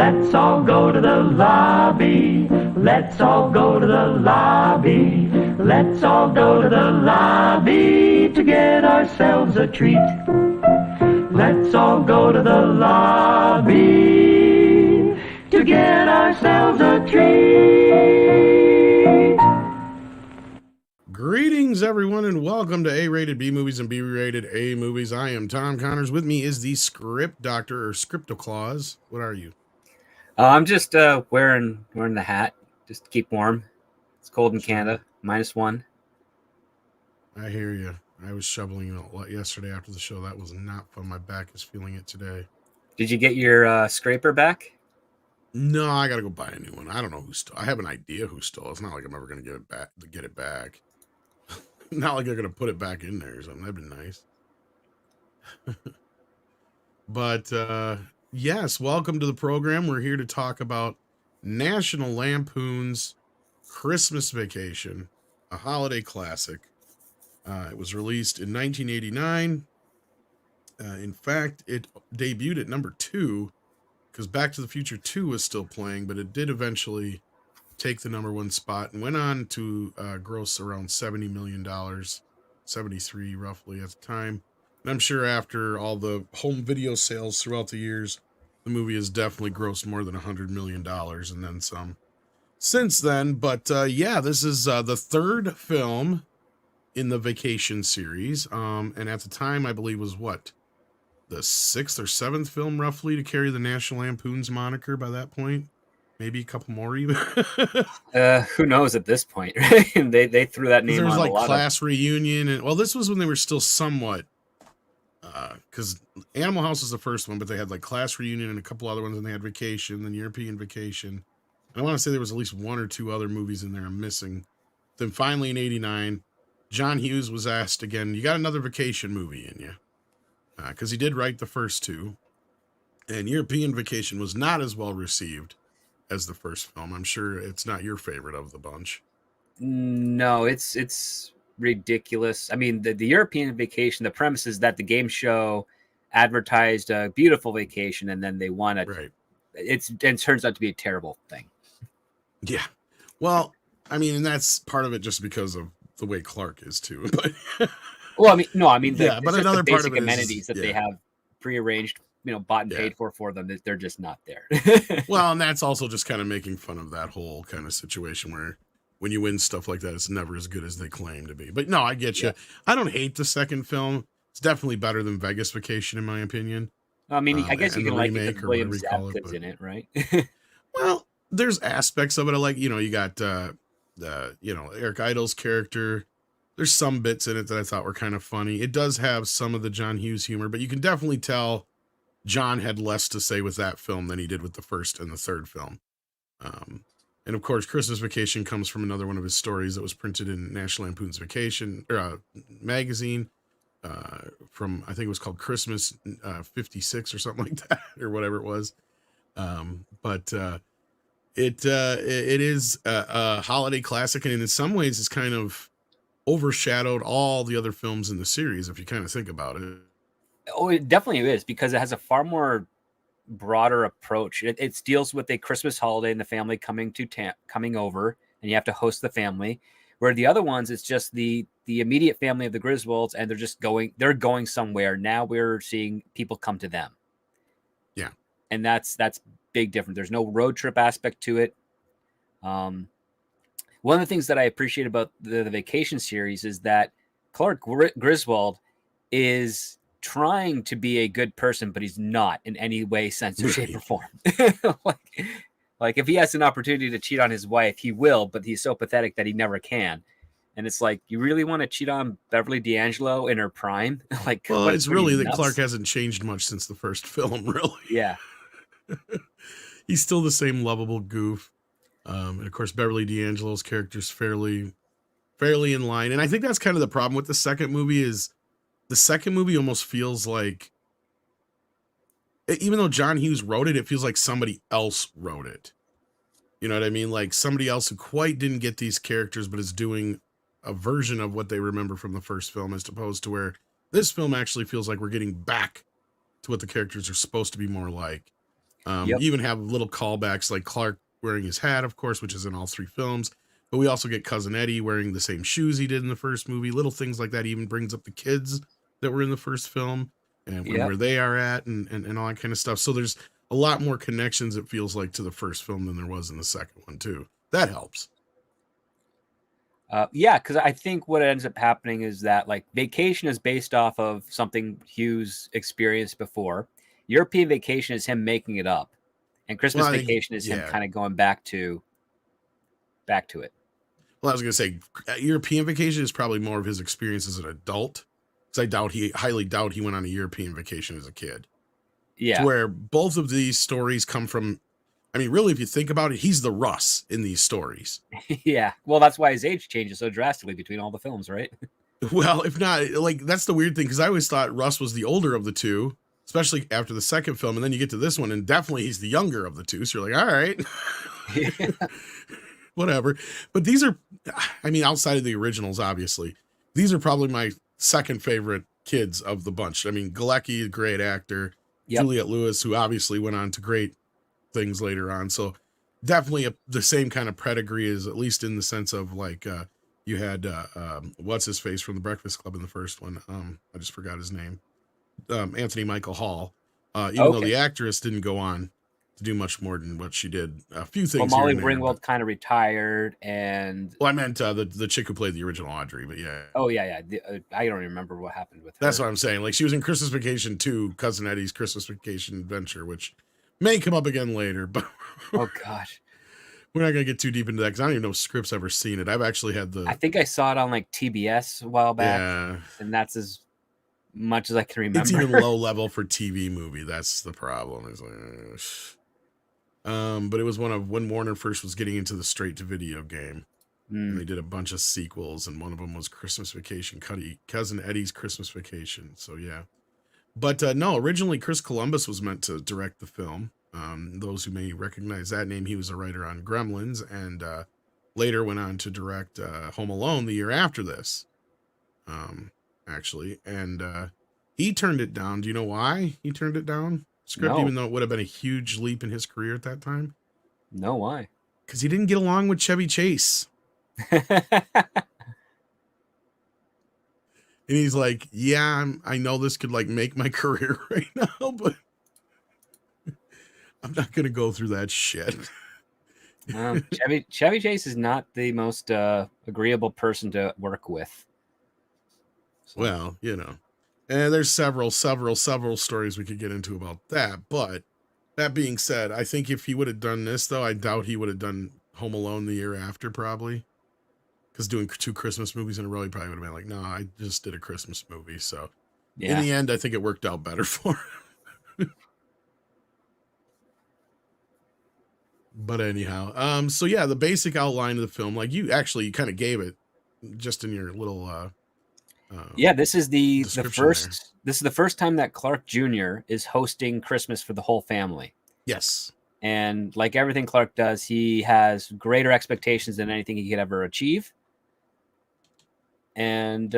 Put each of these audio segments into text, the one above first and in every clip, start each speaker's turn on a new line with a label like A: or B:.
A: Let's all go to the lobby. Let's all go to the lobby. Let's all go to the lobby to get ourselves a treat. Let's all go to the lobby to get ourselves a treat.
B: Greetings, everyone, and welcome to A-Rated B Movies and B-Rated A Movies. I am Tom Connors. With me is the script doctor, or Scriptoclaus. What are you?
C: I'm just wearing the hat just to keep warm. It's cold in Canada, -1.
B: I hear you. I was shoveling a lot yesterday after the show. That was not fun. My back is feeling it today.
C: Did you get your scraper back?
B: No, I got to go buy a new one. I don't know who stole. I have an idea who stole. It's not like I'm ever going to get it back. Not like they're going to put it back in there or something. That'd be nice. But yes, welcome to the program. We're here to talk about National Lampoon's Christmas Vacation, a holiday classic. It was released in 1989. In fact, it debuted at number 2 because Back to the Future 2 was still playing, but it did eventually take the number 1 spot and went on to gross around $70 million, 73 roughly at the time. And I'm sure after all the home video sales throughout the years, the movie has definitely grossed more than $100 million and then some since then. But yeah, this is the third film in the Vacation series. And at the time, I believe was what? The 6th or 7th film roughly to carry the National Lampoon's moniker by that point. Maybe a couple more even.
C: Who knows at this point, right? they threw that name on a lot. There was
B: like Class Reunion. And well, this was when they were still somewhat, because Animal House was the first one, but they had like Class Reunion and a couple other ones, and they had Vacation, then European Vacation. And I want to say there was at least 1 or 2 other movies in there I'm missing. Then finally in 89, John Hughes was asked again, you got another Vacation movie in you? Because he did write the first 2. And European Vacation was not as well received as the first film. I'm sure it's not your favorite of the bunch.
C: No, it's ridiculous. I mean, the European Vacation, the premise is that the game show advertised a beautiful vacation and then they won it. Right. It turns out to be a terrible thing.
B: Yeah. Well, I mean, and that's part of it just because of the way Clark is too. But
C: well, I mean, no, I mean,
B: yeah, but another
C: the
B: part of it
C: amenities
B: is,
C: that they have prearranged, bought and paid for them, that they're just not there.
B: Well, and that's also just kind of making fun of that whole kind of situation where when you win stuff like that, it's never as good as they claim to be. But no, I get you. I don't hate the second film. It's definitely better than Vegas Vacation, in my opinion.
C: I mean, I guess you can like it because William Zabka's in it, right?
B: Well, there's aspects of it I like. You got Eric Idle's character. There's some bits in it that I thought were kind of funny. It does have some of the John Hughes humor, but you can definitely tell John had less to say with that film than he did with the first and the third film. And of course, Christmas Vacation comes from another one of his stories that was printed in National Lampoon's Vacation magazine from, I think it was called Christmas 56 or something like that, or whatever it was. But it is a holiday classic, and in some ways it's kind of overshadowed all the other films in the series, if you kind of think about it.
C: Oh, it definitely is, because it has a far more broader approach. It deals with a Christmas holiday and the family coming over, and you have to host the family. Where the other ones, it's just the immediate family of the Griswolds, and they're going somewhere. Now we're seeing people come to them.
B: Yeah,
C: and that's big difference. There's no road trip aspect to it. One of the things that I appreciate about the Vacation series is that Clark Griswold is trying to be a good person, but he's not in any way, sense, or shape, or form. like if he has an opportunity to cheat on his wife, he will, but he's so pathetic that he never can. And it's like, you really want to cheat on Beverly D'Angelo in her prime?
B: Well, it's really that Clark hasn't changed much since the first film, really.
C: Yeah.
B: He's still the same lovable goof. And of course, Beverly D'Angelo's character is fairly in line. And I think that's kind of the problem with the second movie is the second movie almost feels like, even though John Hughes wrote it, it feels like somebody else wrote it. You know what I mean? Like somebody else who quite didn't get these characters, but is doing a version of what they remember from the first film, as opposed to where this film actually feels like we're getting back to what the characters are supposed to be more like. You
C: Yep.
B: even have little callbacks like Clark wearing his hat, of course, which is in all 3 films. But we also get Cousin Eddie wearing the same shoes he did in the first movie. Little things like that. He even brings up the kids that were in the first film and
C: Yep.
B: where they are at and all that kind of stuff. So there's a lot more connections, it feels like, to the first film than there was in the second one, too. That helps.
C: Yeah, because I think what ends up happening is that like Vacation is based off of something Hughes experienced before. European Vacation is him making it up, and Christmas
B: Well, I think,
C: Vacation is him
B: yeah.
C: kind of going back to it.
B: Well, I was going to say, European Vacation is probably more of his experience as an adult. Because highly doubt he went on a European vacation as a kid.
C: Yeah.
B: To where both of these stories come from, I mean, really, if you think about it, he's the Russ in these stories.
C: Yeah. Well, that's why his age changes so drastically between all the films, right?
B: Well, if not, like, that's the weird thing, because I always thought Russ was the older of the two, especially after the second film, and then you get to this one, and definitely he's the younger of the two, so you're like, all right.
C: Yeah.
B: Whatever. But these are, I mean, outside of the originals, obviously, these are probably my second favorite kids of the bunch. I mean, Galecki, a great actor.
C: Yep.
B: Juliette Lewis, who obviously went on to great things later on. So definitely the same kind of pedigree, as at least in the sense of like, you had, what's his face from the Breakfast Club in the first one. I just forgot his name. Anthony Michael Hall. Even though the actress didn't go on to do much more than what she did. A few things.
C: Well, Molly Ringwald kind of retired, and
B: well, I meant the chick who played the original Audrey, but yeah.
C: Oh yeah. I don't remember what happened with her.
B: That's what I'm saying. Like, she was in Christmas Vacation 2, Cousin Eddie's Christmas Vacation Adventure, which may come up again later, but
C: oh gosh,
B: we're not gonna get too deep into that because I don't even know if Script's ever seen it. I've actually had
C: I think I saw it on like TBS a while back, and that's as much as I can remember.
B: It's even low level for TV movie. That's the problem. It's like, but it was when Warner first was getting into the straight to video game. And they did a bunch of sequels, and one of them was Christmas Vacation, Cousin Eddie's Christmas Vacation. So yeah, but no, originally Chris Columbus was meant to direct the film. Those who may recognize that name, he was a writer on Gremlins, and later went on to direct Home Alone the year after this. Actually, and he turned it down. Do you know why he turned it down? Script, even though it would have been a huge leap in his career at that time.
C: No, why?
B: Because he didn't get along with Chevy Chase. And he's like, yeah, I know this could like make my career right now, but I'm not going to go through that shit.
C: Chevy Chase is not the most agreeable person to work with.
B: So. Well, you know, and there's several stories we could get into about that. But that being said, I think if he would have done this, though, I doubt he would have done Home Alone the year after, probably. Because doing 2 Christmas movies in a row, he probably would have been like, no, I just did a Christmas movie. So in the end, I think it worked out better for him. But anyhow, so yeah, the basic outline of the film, like you kind of gave it just in your little
C: this is the first there. This is the first time that Clark Jr. is hosting Christmas for the whole family.
B: Yes.
C: And like everything Clark does, he has greater expectations than anything he could ever achieve. And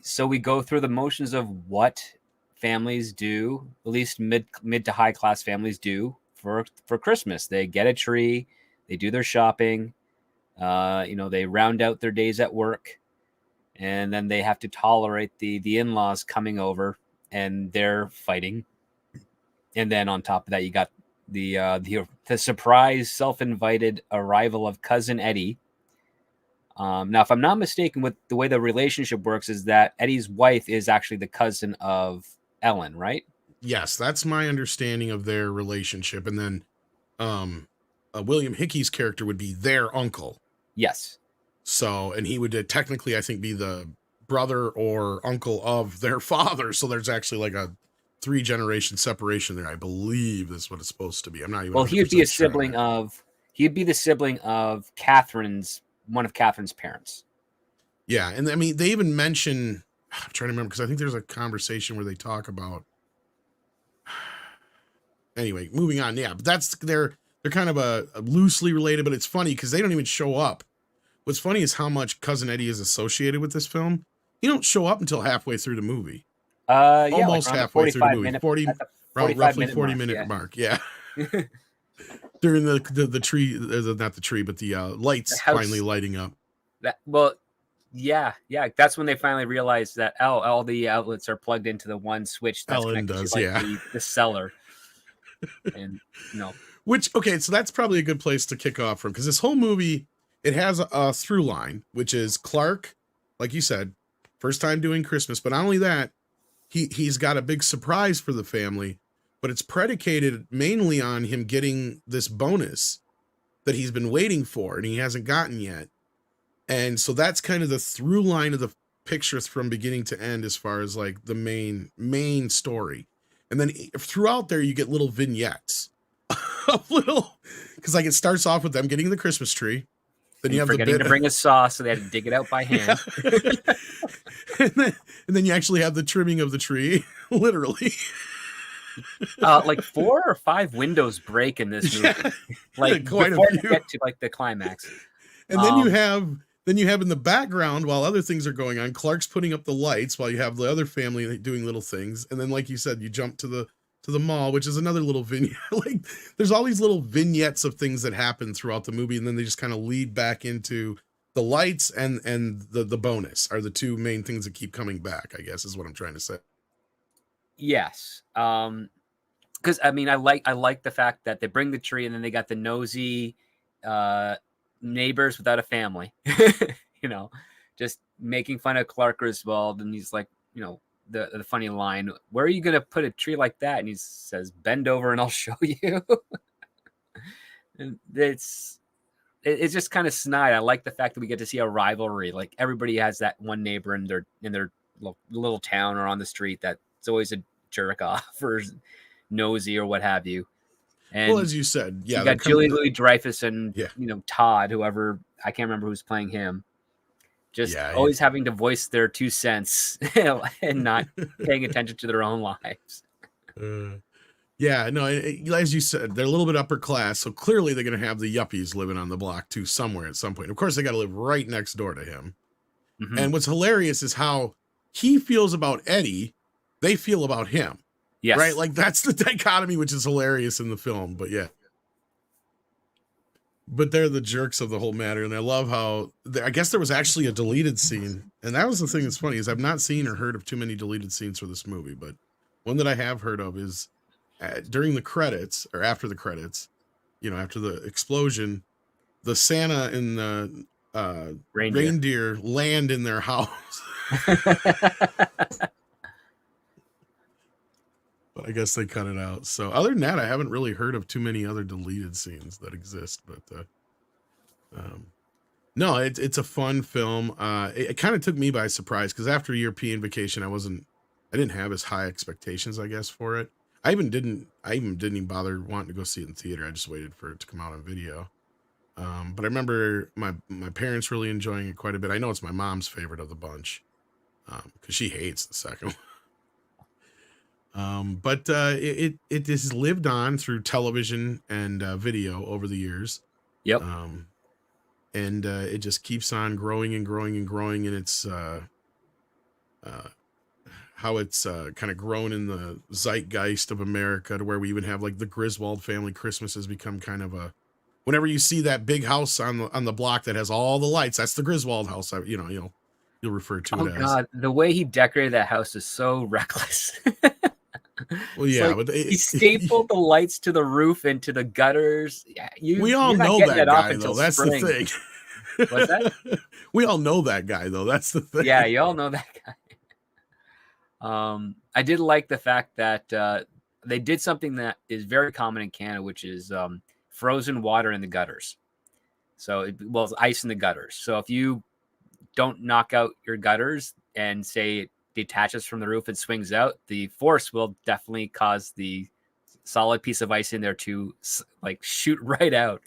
C: so we go through the motions of what families do, at least mid to high class families do for Christmas. They get a tree, they do their shopping, they round out their days at work, and then they have to tolerate the in-laws coming over and they're fighting. And then on top of that, you got the surprise self-invited arrival of Cousin Eddie. Now, if I'm not mistaken, with the way the relationship works is that Eddie's wife is actually the cousin of Ellen, right?
B: Yes, that's my understanding of their relationship. And then William Hickey's character would be their uncle.
C: Yes.
B: So, and he would technically, I think, be the brother or uncle of their father. So there's actually like a 3-generation separation there. I believe that's what it's supposed to be. I'm not even.
C: Well, he'd be a sibling of. He'd be the sibling of one of Catherine's parents.
B: Yeah, and I mean, they even mention. I'm trying to remember because I think there's a conversation where they talk about. Anyway, moving on. Yeah, but they're kind of a loosely related, but it's funny because they don't even show up. What's funny is how much Cousin Eddie is associated with this film. He don't show up until halfway through the movie. Almost halfway through the movie. Roughly 40-minute mark. Yeah. During the tree, not the tree, but the lights finally lighting up.
C: Yeah, that's when they finally realized that all the outlets are plugged into the one switch that's
B: Ellen
C: connected
B: does,
C: to like
B: yeah.
C: the cellar. And
B: Which, okay, so that's probably a good place to kick off from, because this whole movie, it has a through line, which is Clark, like you said, first time doing Christmas, but not only that, he's got a big surprise for the family, but it's predicated mainly on him getting this bonus that he's been waiting for and he hasn't gotten yet. And so that's kind of the through line of the picture from beginning to end, as far as like the main story. And then throughout there, you get little vignettes of little, because like it starts off with them getting the Christmas tree. Then you have
C: forgetting to bring a saw, so they had to dig it out by hand.
B: Yeah. and then you actually have the trimming of the tree, literally.
C: Like 4 or 5 windows break in this movie.
B: Yeah,
C: like
B: quite
C: before
B: a few.
C: they get to like the climax.
B: And then you have in the background, while other things are going on, Clark's putting up the lights while you have the other family doing little things. And then, like you said, you jump to the mall, which is another little vignette. Like there's all these little vignettes of things that happen throughout the movie, and then they just kind of lead back into the lights and the bonus are the two main things that keep coming back, I guess, is what I'm trying to say.
C: Yes. Because I mean, I like the fact that they bring the tree and then they got the nosy neighbors without a family, just making fun of Clark Griswold. And he's like, the funny line, where are you going to put a tree like that? And he says, bend over and I'll show you. And it's just kind of snide. I like the fact that we get to see a rivalry. Like everybody has that one neighbor in their little town or on the street that's always a jerk off or nosy or what have you. And
B: well, as you said, yeah,
C: you got Julie Louis-Dreyfus and Todd, whoever, I can't remember who's playing him. Just always having to voice their 2 cents and not paying attention to their own lives.
B: Yeah, no, as you said, they're a little bit upper class, so clearly they're going to have the yuppies living on the block too somewhere at some point. Of course, they got to live right next door to him. Mm-hmm. And what's hilarious is how he feels about Eddie, they feel about him.
C: Yes.
B: Right? Like that's the dichotomy, which is hilarious in the film, but yeah. But they're the jerks of the whole matter, and I love how I guess there was actually a deleted scene, and that was the thing that's funny is I've not seen or heard of too many deleted scenes for this movie, but one that I have heard of is during the credits or after the credits, after the explosion, the Santa and the reindeer land in their house. But I guess they cut it out. So other than that, I haven't really heard of too many other deleted scenes that exist. But no, it's a fun film. It kind of took me by surprise because after European Vacation, I didn't have as high expectations, I guess, for it. I even didn't even bother wanting to go see it in theater. I just waited for it to come out on video. But I remember my parents really enjoying it quite a bit. I know it's my mom's favorite of the bunch because she hates the second one. But it has lived on through television and video over the years.
C: Yep.
B: And it just keeps on growing and growing and growing. And it's how it's kind of grown in the zeitgeist of America to where we even have like the Griswold family Christmas has become kind of whenever you see that big house on the block that has all the lights, that's the Griswold house. You'll refer to it as. Oh
C: God, the way he decorated that house is so reckless.
B: Well, yeah,
C: like, but he stapled the lights to the roof and to the gutters.
B: We all know that guy, though. That's the thing.
C: What's that?
B: We all know that guy, though. That's the thing.
C: Yeah, you all know that guy. I did like the fact that they did something that is very common in Canada, which is frozen water in the gutters. So, it's ice in the gutters. So if you don't knock out your gutters and say it detaches from the roof and swings out, the force will definitely cause the solid piece of ice in there to like shoot right out.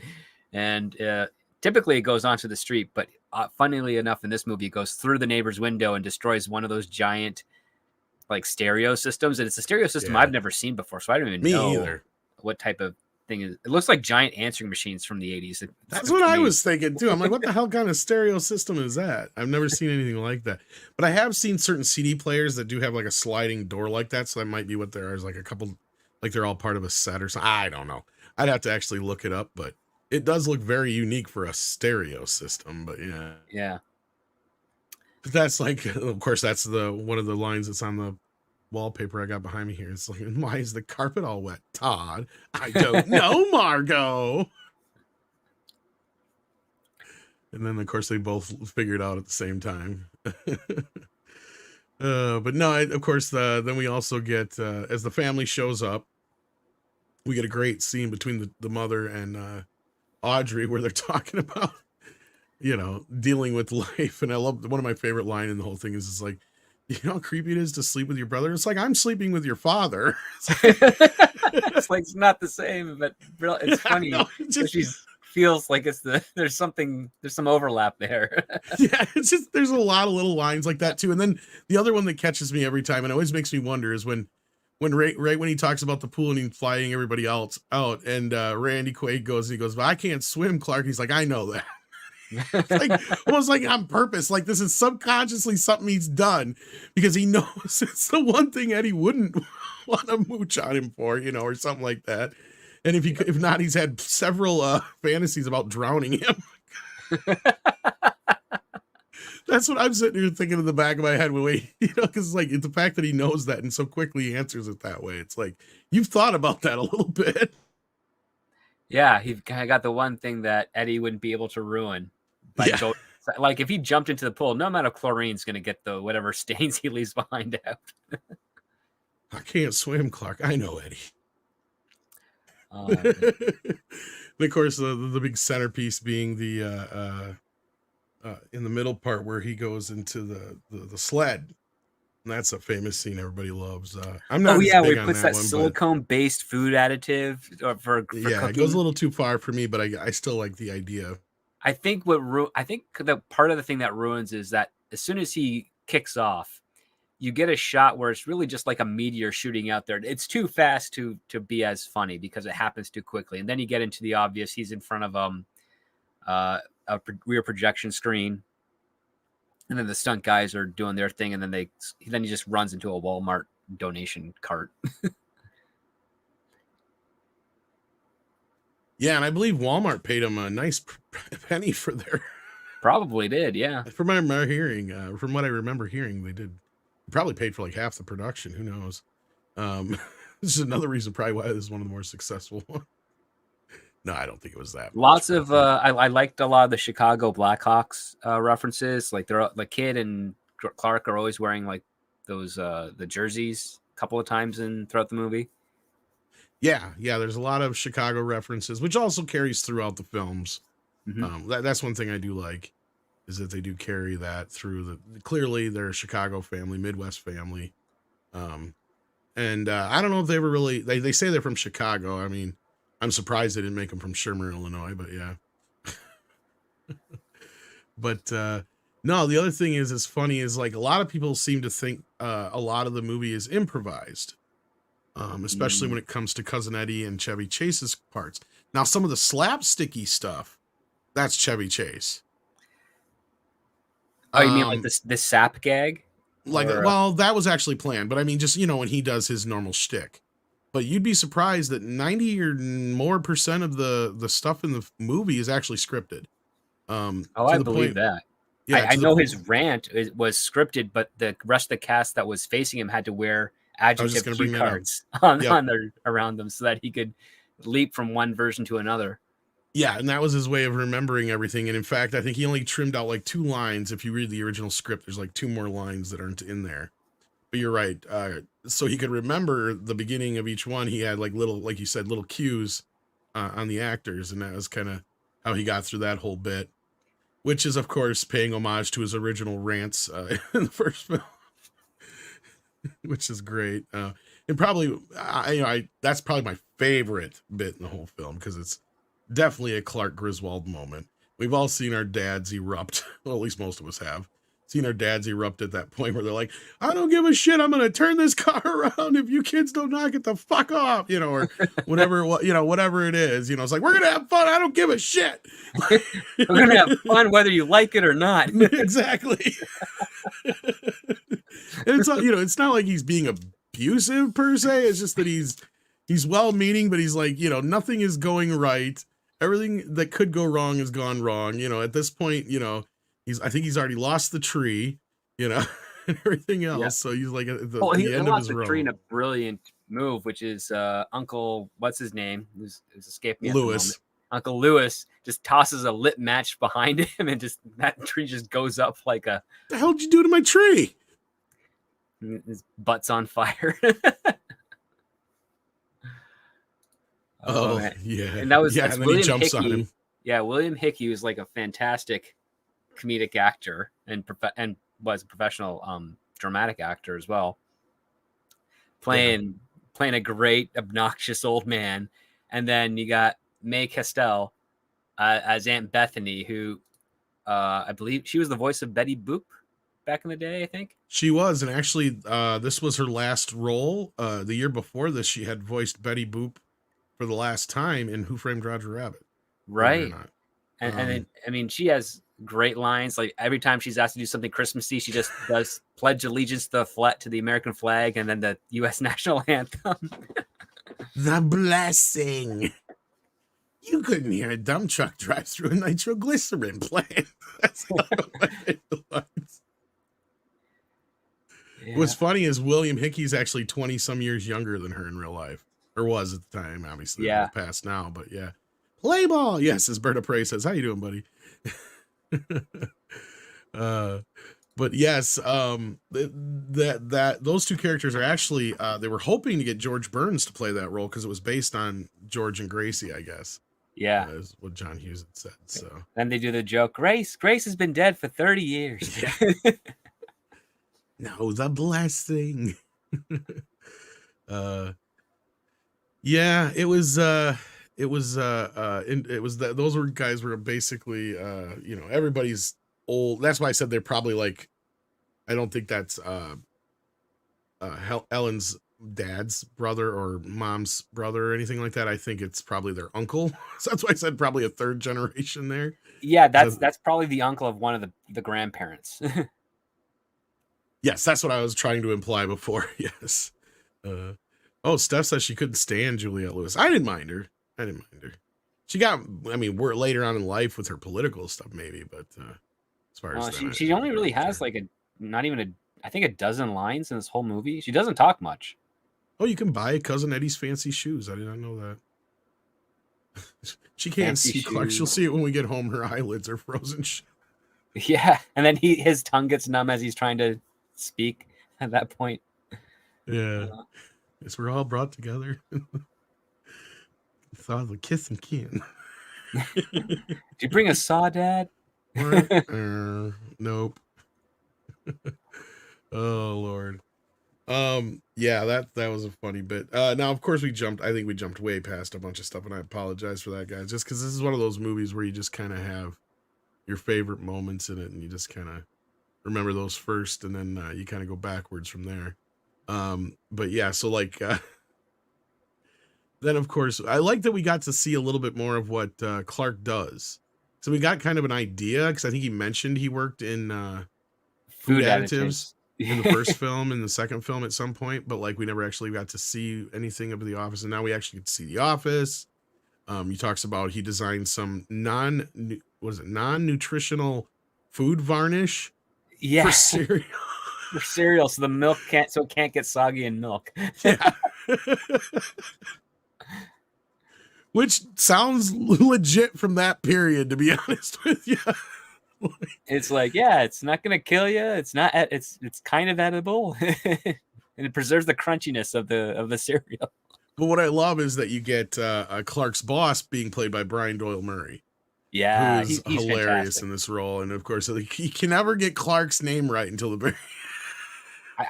C: And typically it goes onto the street, but funnily enough, in this movie, it goes through the neighbor's window and destroys one of those giant like stereo systems. And it's a stereo system I've never seen before, so I don't even know either what type of thing is. It looks like giant answering machines from the 80s.
B: That's what I was thinking too. I'm like, what the hell kind of stereo system is that? I've never seen anything like that. But I have seen certain CD players that do have like a sliding door like that. So that might be what there is, like a couple, like they're all part of a set or something. I don't know. I'd have to actually look it up, but it does look very unique for a stereo system. But yeah,
C: Yeah.
B: but that's like, of course, that's the one of the lines that's on the wallpaper I got behind me here. It's like, why is the carpet all wet, Todd? I don't know, Margot. And then, of course, they both figured out at the same time. But no, of course, then we also get, as the family shows up, we get a great scene between the mother and Audrey where they're talking about, dealing with life. And I love, one of my favorite line in the whole thing is, it's like, you know how creepy it is to sleep with your brother? It's like, I'm sleeping with your father.
C: It's like, it's not the same, but it's funny.
B: No,
C: She feels like there's some overlap there.
B: Yeah, it's just, there's a lot of little lines like that too. And then the other one that catches me every time and always makes me wonder is when right when he talks about the pool and he's flying everybody else out, and Randy Quaid goes, well, I can't swim, Clark. He's like, I know that. Like almost like on purpose, like this is subconsciously something he's done because he knows it's the one thing Eddie wouldn't want to mooch on him for, or something like that. And if not, he's had several fantasies about drowning him. That's what I'm sitting here thinking in the back of my head. Because like it's the fact that he knows that and so quickly he answers it that way. It's like, you've thought about that a little bit.
C: Yeah, he kind of got the one thing that Eddie wouldn't be able to ruin. Like if he jumped into the pool, no amount of chlorine's going to get the whatever stains he leaves behind out.
B: I can't swim, Clark. I know, Eddie.
C: And
B: of course, the big centerpiece being the in the middle part where he goes into the sled. And that's a famous scene everybody loves. I'm not.
C: Oh yeah, where he
B: on
C: puts that silicone-based food additive for
B: yeah,
C: cooking.
B: It goes a little too far for me, but I still like the idea.
C: I think the part of the thing that ruins is that as soon as he kicks off, you get a shot where it's really just like a meteor shooting out there. It's too fast to be as funny because it happens too quickly. And then you get into the obvious. He's in front of a rear projection screen, and then the stunt guys are doing their thing, and then he just runs into a Walmart donation cart.
B: Yeah, and I believe Walmart paid him a nice penny for their.
C: Probably did, yeah.
B: From what I remember hearing, they did. Probably paid for like half the production. Who knows? This is another reason probably why this is one of the more successful ones. No, I don't think it was that.
C: Lots of I liked a lot of the Chicago Blackhawks references. Like the kid and Clark are always wearing like those the jerseys a couple of times throughout the movie.
B: Yeah, there's a lot of Chicago references, which also carries throughout the films. Mm-hmm. That's one thing I do like, is that they do carry that through clearly they're a Chicago family, Midwest family. And I don't know if they ever really, they say they're from Chicago. I mean, I'm surprised they didn't make them from Shermer, Illinois, but yeah. But no, the other thing is, as funny is like a lot of people seem to think a lot of the movie is improvised. Especially when it comes to Cousin Eddie and Chevy Chase's parts. Now, some of the slapsticky stuff, that's Chevy Chase.
C: Oh, you mean like this sap gag?
B: Well, that was actually planned, but I mean, just, when he does his normal shtick. But you'd be surprised that 90 or more % of the stuff in the movie is actually scripted.
C: I believe that. Yeah, I know his rant was scripted, but the rest of the cast that was facing him had to wear adjective cue cards around them so that he could leap from one version to another.
B: Yeah, and that was his way of remembering everything. And in fact, I think he only trimmed out like 2 lines. If you read the original script, there's like 2 more lines that aren't in there. But you're right. So he could remember the beginning of each one. He had like little, like you said, little cues on the actors. And that was kind of how he got through that whole bit, which is, of course, paying homage to his original rants in the first film. Which is great. And probably, that's probably my favorite bit in the whole film because it's definitely a Clark Griswold moment. We've all seen our dads erupt. Well, at least most of us have seen our dads erupt at that point where they're like, I don't give a shit. I'm going to turn this car around if you kids don't knock it the fuck off, or whatever, whatever it is, it's like, we're going to have fun. I don't give a shit.
C: We're going to have fun whether you like it or not.
B: Exactly. And it's not, it's not like he's being abusive per se. It's just that he's He's well-meaning, but he's like, nothing is going right. Everything that could go wrong has gone wrong. At this point, I think he's already lost the tree, and everything else.
C: Yeah.
B: So he's like at
C: Well, he
B: the end of
C: lost
B: his
C: the tree in
B: rope.
C: a brilliant move, which is Uncle, what's his name? Who's escaped me at
B: Lewis.
C: the moment. Uncle Lewis just tosses a lit match behind him, and just that tree just goes up like a.
B: The hell did you do to my tree?
C: His butt's on fire.
B: Oh,
C: man.
B: yeah.
C: And that was
B: and then
C: William
B: he jumps
C: Hickey.
B: on him.
C: Yeah, William Hickey was like a fantastic comedic actor and was a professional dramatic actor as well. Playing a great obnoxious old man. And then you got Mae Castell as Aunt Bethany, who I believe she was the voice of Betty Boop back in the day, I think.
B: She was, and actually this was her last role. The year before this, she had voiced Betty Boop for the last time in Who Framed Roger Rabbit.
C: Right. And then, I mean, she has great lines. Like every time she's asked to do something Christmassy, she just does pledge allegiance to the American flag and then the U.S. national anthem.
B: The blessing. You couldn't hear a dump truck drive through a nitroglycerin plant. That's my favorite lines.
C: Yeah.
B: What's funny is William Hickey's actually 20 some years younger than her in real life, or was at the time. Obviously,
C: Yeah.
B: Past now, but yeah. Play ball, yes, as Berta Prey says. How you doing, buddy? But yes, that those two characters are actually they were hoping to get George Burns to play that role because it was based on George and Gracie, I guess.
C: Yeah,
B: is what John Hughes had said. So
C: then they do the joke. Grace has been dead for 30 years.
B: Yeah. No, the blessing. Yeah, it was those were guys were basically everybody's old. That's why I said they're probably like, I don't think that's Ellen's dad's brother or mom's brother or anything like that. I think it's probably their uncle. So that's why I said probably a third generation there.
C: Yeah, that's probably the uncle of one of the grandparents.
B: Yes, that's what I was trying to imply before. Yes. Steph says she couldn't stand Juliette Lewis. I didn't mind her. She got, we're later on in life with her political stuff, maybe, but as far as
C: she only really has like I think a dozen lines in this whole movie. She doesn't talk much.
B: Oh, you can buy Cousin Eddie's fancy shoes. I did not know that. She can't
C: Fancy
B: see Clark.
C: shoes.
B: She'll see it when we get home. Her eyelids are frozen.
C: Yeah, and then his tongue gets numb as he's trying to speak at that point.
B: Yeah. Yes, we're all brought together. Thought of a kiss and kin.
C: Did you bring a saw, Dad?
B: Nope. Oh Lord. Yeah, that was a funny bit. Now of course I think we jumped way past a bunch of stuff, and I apologize for that, guys. Just because this is one of those movies where you just kind of have your favorite moments in it, and you just kind of remember those first, and then you kind of go backwards from there. But yeah, so like then of course I like that we got to see a little bit more of what Clark does. So we got kind of an idea, because I think he mentioned he worked in food additives in the first film and the second film at some point, but like we never actually got to see anything of the office, and now we actually get to see the office. He talks about he designed some non-nutritional food varnish for cereal.
C: For cereal, so the milk can't get soggy in milk.
B: Yeah. Which sounds legit from that period, to be honest with you.
C: It's like, yeah, it's not gonna kill you. It's not. It's kind of edible, and it preserves the crunchiness of the cereal.
B: But what I love is that you get Clark's boss being played by Brian Doyle Murray.
C: Yeah,
B: who's
C: he's
B: hilarious
C: fantastic
B: in this role, and of course he can never get Clark's name right until the very.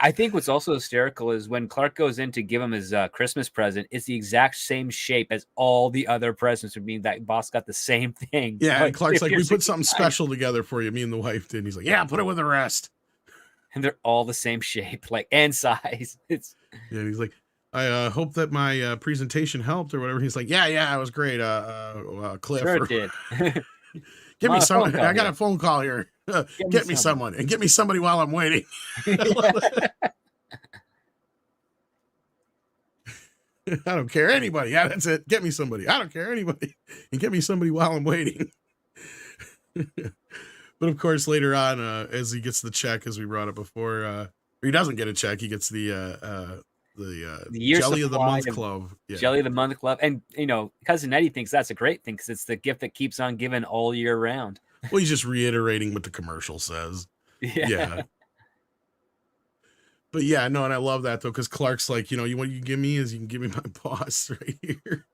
C: I think what's also hysterical is when Clark goes in to give him his Christmas present, it's the exact same shape as all the other presents, which means that boss got the same thing.
B: Yeah, and Clark's like, we put something special together for you, me and the wife did. And he's like, yeah, put it with the rest.
C: And they're all the same shape, like, and size. Yeah,
B: and he's like, I hope that my presentation helped or whatever. He's like, yeah, it was great. Cliff.
C: Sure it did.
B: Give me someone. I got a phone call here. Get me someone, and get me somebody while I'm waiting. I don't care anybody. Yeah, that's it. Get me somebody. I don't care anybody. And get me somebody while I'm waiting. But of course, later on, as he gets the check, as we brought up before, or he doesn't get a check, he gets the
C: year
B: Jelly of the
C: supply
B: Month
C: of
B: Club. Yeah.
C: Jelly of the Month Club. And, Cousin Eddie thinks that's a great thing because it's the gift that keeps on giving all year round.
B: Well, he's just reiterating what the commercial says. Yeah. But yeah, no, and I love that though, because Clark's like, what you can give me is you can give me my boss right here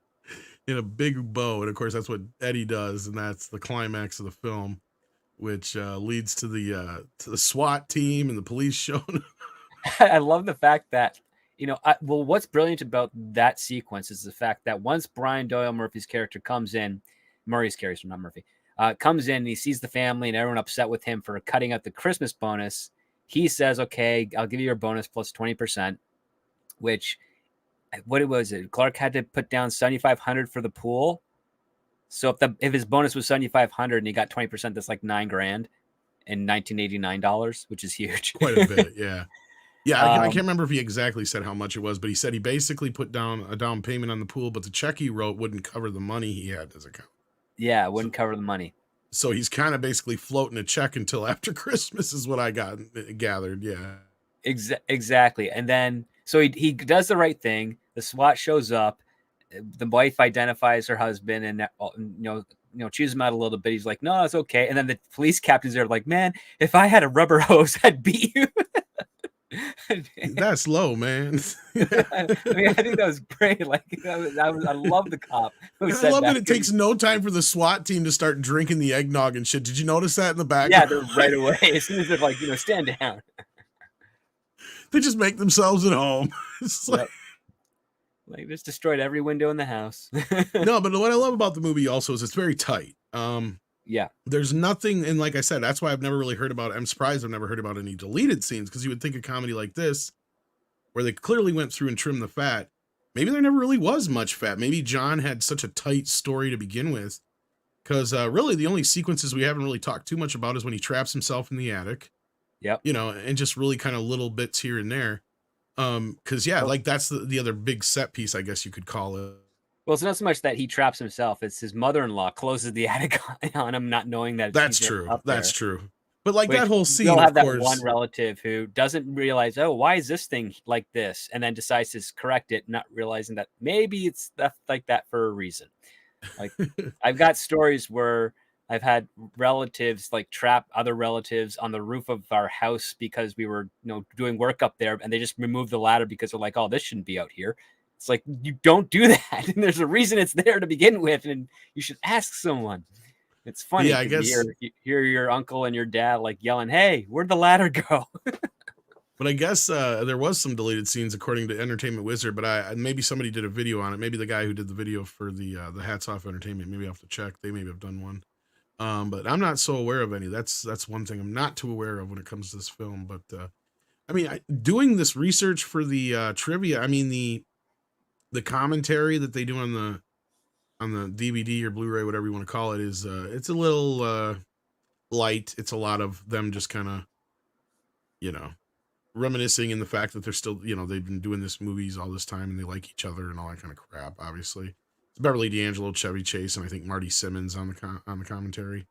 B: in a big bow. And of course, that's what Eddie does, and that's the climax of the film, which leads to the SWAT team and the police showing up.
C: I love the fact that, what's brilliant about that sequence is the fact that once Brian Doyle Murphy's character comes in, Murray's character, not Murphy, comes in and he sees the family and everyone upset with him for cutting out the Christmas bonus. He says, okay, I'll give you your bonus plus 20%, which, what was it? Clark had to put down $7,500 for the pool. So if his bonus was $7,500 and he got 20%, that's like $9,000 in $1989, which is huge.
B: Quite a bit, yeah. Yeah, I can't remember if he exactly said how much it was, but he said he basically put down a down payment on the pool, but the check he wrote wouldn't cover the money he had in his account.
C: Yeah, it wouldn't cover the money.
B: So he's kind of basically floating a check until after Christmas is what I gathered. Yeah,
C: exactly. And then, so he does the right thing. The SWAT shows up. The wife identifies her husband and, chews him out a little bit. He's like, no, it's okay. And then the police captain's there like, man, if I had a rubber hose, I'd beat you.
B: That's low, man.
C: I think that was great. Like I love the cop.
B: I love that it takes no time for the SWAT team to start drinking the eggnog and shit. Did you notice that in the back?
C: Yeah, they're right away. As soon as they're like, stand down.
B: They just make themselves at home. It's like
C: just destroyed every window in the house.
B: No, but what I love about the movie also is it's very tight.
C: Yeah.
B: There's nothing, and like I said, that's why I've never really heard about it. I'm surprised I've never heard about any deleted scenes, because you would think a comedy like this, where they clearly went through and trimmed the fat, maybe there never really was much fat. Maybe John had such a tight story to begin with, because really the only sequences we haven't really talked too much about is when he traps himself in the attic.
C: Yep.
B: And just really kind of little bits here and there. Because like that's the other big set piece, I guess you could call it.
C: Well, it's not so much that he traps himself; it's his mother-in-law closes the attic on him, not knowing that.
B: That's true. That's true. But like that whole scene,
C: you'll have
B: of course,
C: that one relative who doesn't realize, oh, why is this thing like this, and then decides to correct it, not realizing that maybe it's like that for a reason. Like I've got stories where I've had relatives like trap other relatives on the roof of our house because we were, doing work up there, and they just removed the ladder because they're like, oh, this shouldn't be out here. It's like, you don't do that. And there's a reason it's there to begin with. And you should ask someone. It's funny.
B: Yeah, I guess
C: you hear your uncle and your dad like yelling, hey, where'd the ladder go?
B: But I guess there was some deleted scenes according to Entertainment Wizard, but maybe somebody did a video on it. Maybe the guy who did the video for the Hats Off Entertainment, maybe I'll have to check. They maybe have done one. But I'm not so aware of any. That's one thing I'm not too aware of when it comes to this film. But doing this research for the trivia, the commentary that they do on the DVD or Blu-ray, whatever you want to call it, is it's a little light. It's a lot of them just kind of, reminiscing in the fact that they're still, they've been doing this movies all this time and they like each other and all that kind of crap. Obviously, it's Beverly D'Angelo, Chevy Chase, and I think Marty Simmons on the commentary, if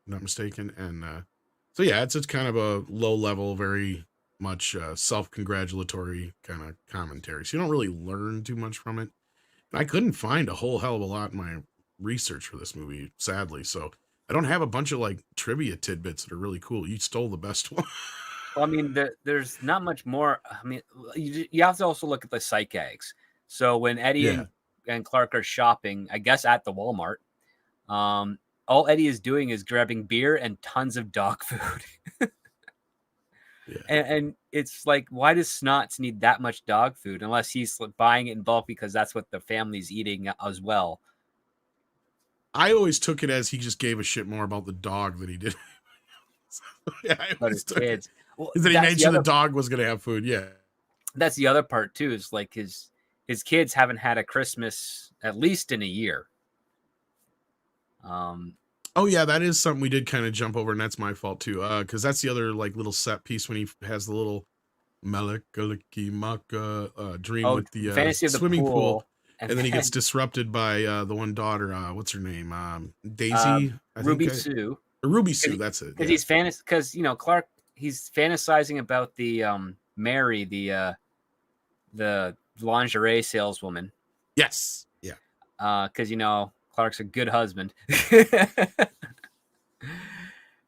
B: I'm not mistaken. And so yeah, it's kind of a low level, very much self-congratulatory kind of commentary, so you don't really learn too much from it. And I couldn't find a whole hell of a lot in my research for this movie, sadly, so I don't have a bunch of like trivia tidbits that are really cool. You stole the best one.
C: Well, there's not much more. You have to also look at the sight gags. So when Eddie and Clark are shopping, I guess at the Walmart, all Eddie is doing is grabbing beer and tons of dog food.
B: Yeah.
C: And it's like, why does Snots need that much dog food unless he's buying it in bulk because that's what the family's eating as well?
B: I always took it as he just gave a shit more about the dog than he did. I always took kids. Well, that he made sure the dog was going to have food. Yeah.
C: That's the other part too, is like his kids haven't had a Christmas at least in a year.
B: Oh yeah, that is something we did kind of jump over, and that's my fault too. Because that's the other like little set piece when he has the little Malikaliki Maka dream with the
C: fantasy of
B: swimming
C: the pool.
B: and then he gets disrupted by the one daughter. What's her name? Daisy.
C: Ruby Sue.
B: Ruby Sue. That's it.
C: Because he's because Clark, he's fantasizing about the Mary, the lingerie saleswoman.
B: Yes. Yeah.
C: Because Clark's a good husband.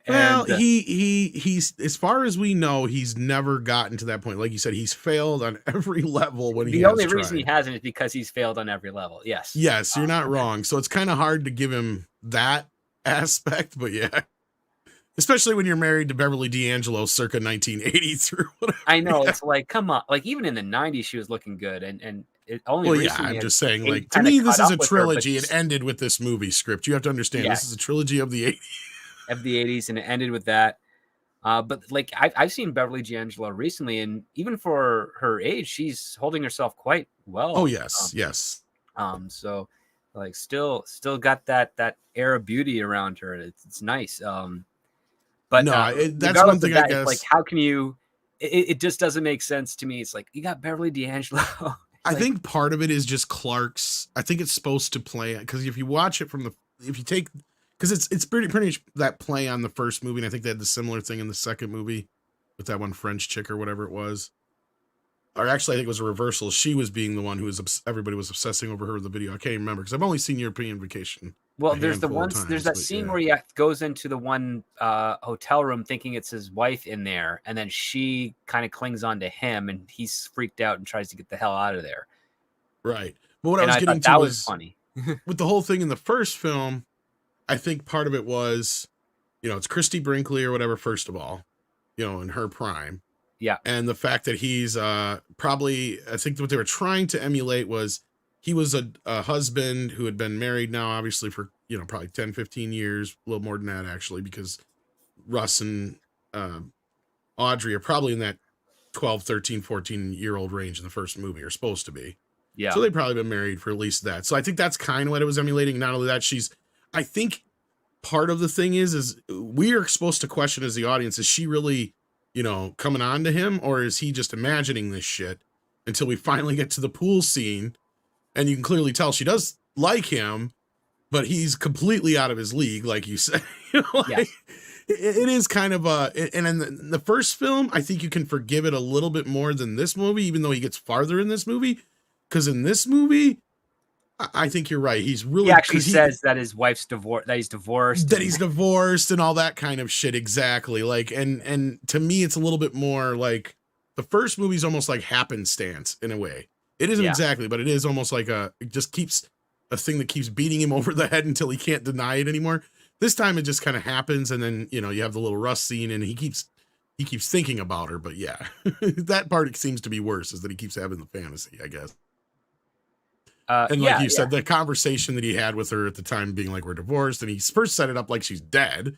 B: Well, he's as far as we know, he's never gotten to that point. Like you said, he's failed on every level when
C: the only reason he hasn't is because he's failed on every level. Yes,
B: you're not wrong. So it's kind of hard to give him that aspect, but yeah, especially when you're married to Beverly D'Angelo circa 1980 through whatever.
C: I know, it's like, come on, like even in the 90s she was looking good, and it only
B: I'm just saying, like, to me this is a trilogy. It ended with this movie script. You have to understand, this is a trilogy of the 80s.
C: Of the 80s, and it ended with that. But like I've seen Beverly D'Angelo recently, and even for her age, she's holding herself quite well.
B: Oh yes, yes.
C: So like still got that air of beauty around her. It's nice. But
B: no, that's one thing I guess.
C: Like, how can you? It just doesn't make sense to me. It's like, you got Beverly D'Angelo.
B: I think part of it is just Clark's. I think it's supposed to play, because if you watch it if you take. Because it's pretty much that play on the first movie, and I think they had the similar thing in the second movie with that one French chick or whatever it was. Or actually, I think it was a reversal. She was being the one who was everybody was obsessing over her in the video. I can't remember because I've only seen European Vacation.
C: Well, there's that scene where he goes into the one hotel room thinking it's his wife in there, and then she kind of clings on to him, and he's freaked out and tries to get the hell out of there.
B: Right. But what I was getting to was
C: funny.
B: With the whole thing in the first film. I think part of it was, it's Christy Brinkley or whatever, first of all, in her prime.
C: Yeah.
B: And the fact that he's probably, I think what they were trying to emulate was he was a husband who had been married now, obviously, for, probably 10, 15 years, a little more than that, actually, because Russ and Audrey are probably in that 12, 13, 14-year-old range in the first movie, are supposed to be.
C: Yeah.
B: So they've probably been married for at least that. So I think that's kind of what it was emulating. Not only that, I think part of the thing is we are supposed to question as the audience, is she really, coming on to him, or is he just imagining this shit until we finally get to the pool scene, and you can clearly tell she does like him, but he's completely out of his league, like you said.
C: Yes.
B: It is kind of and in the first film, I think you can forgive it a little bit more than this movie, even though he gets farther in this movie, because in this movie, I think you're right. He actually
C: says that his wife's divorced, that he's divorced,
B: and all that kind of shit. Exactly. Like, and to me, it's a little bit more like the first movie's almost like happenstance in a way. It isn't exactly, but it is almost like it just keeps a thing that keeps beating him over the head until he can't deny it anymore. This time it just kind of happens. And then, you have the little Russ scene, and he keeps thinking about her, but yeah, that part seems to be worse, is that he keeps having the fantasy, I guess. And like you said, the conversation that he had with her at the time being like, we're divorced, and he first set it up like she's dead.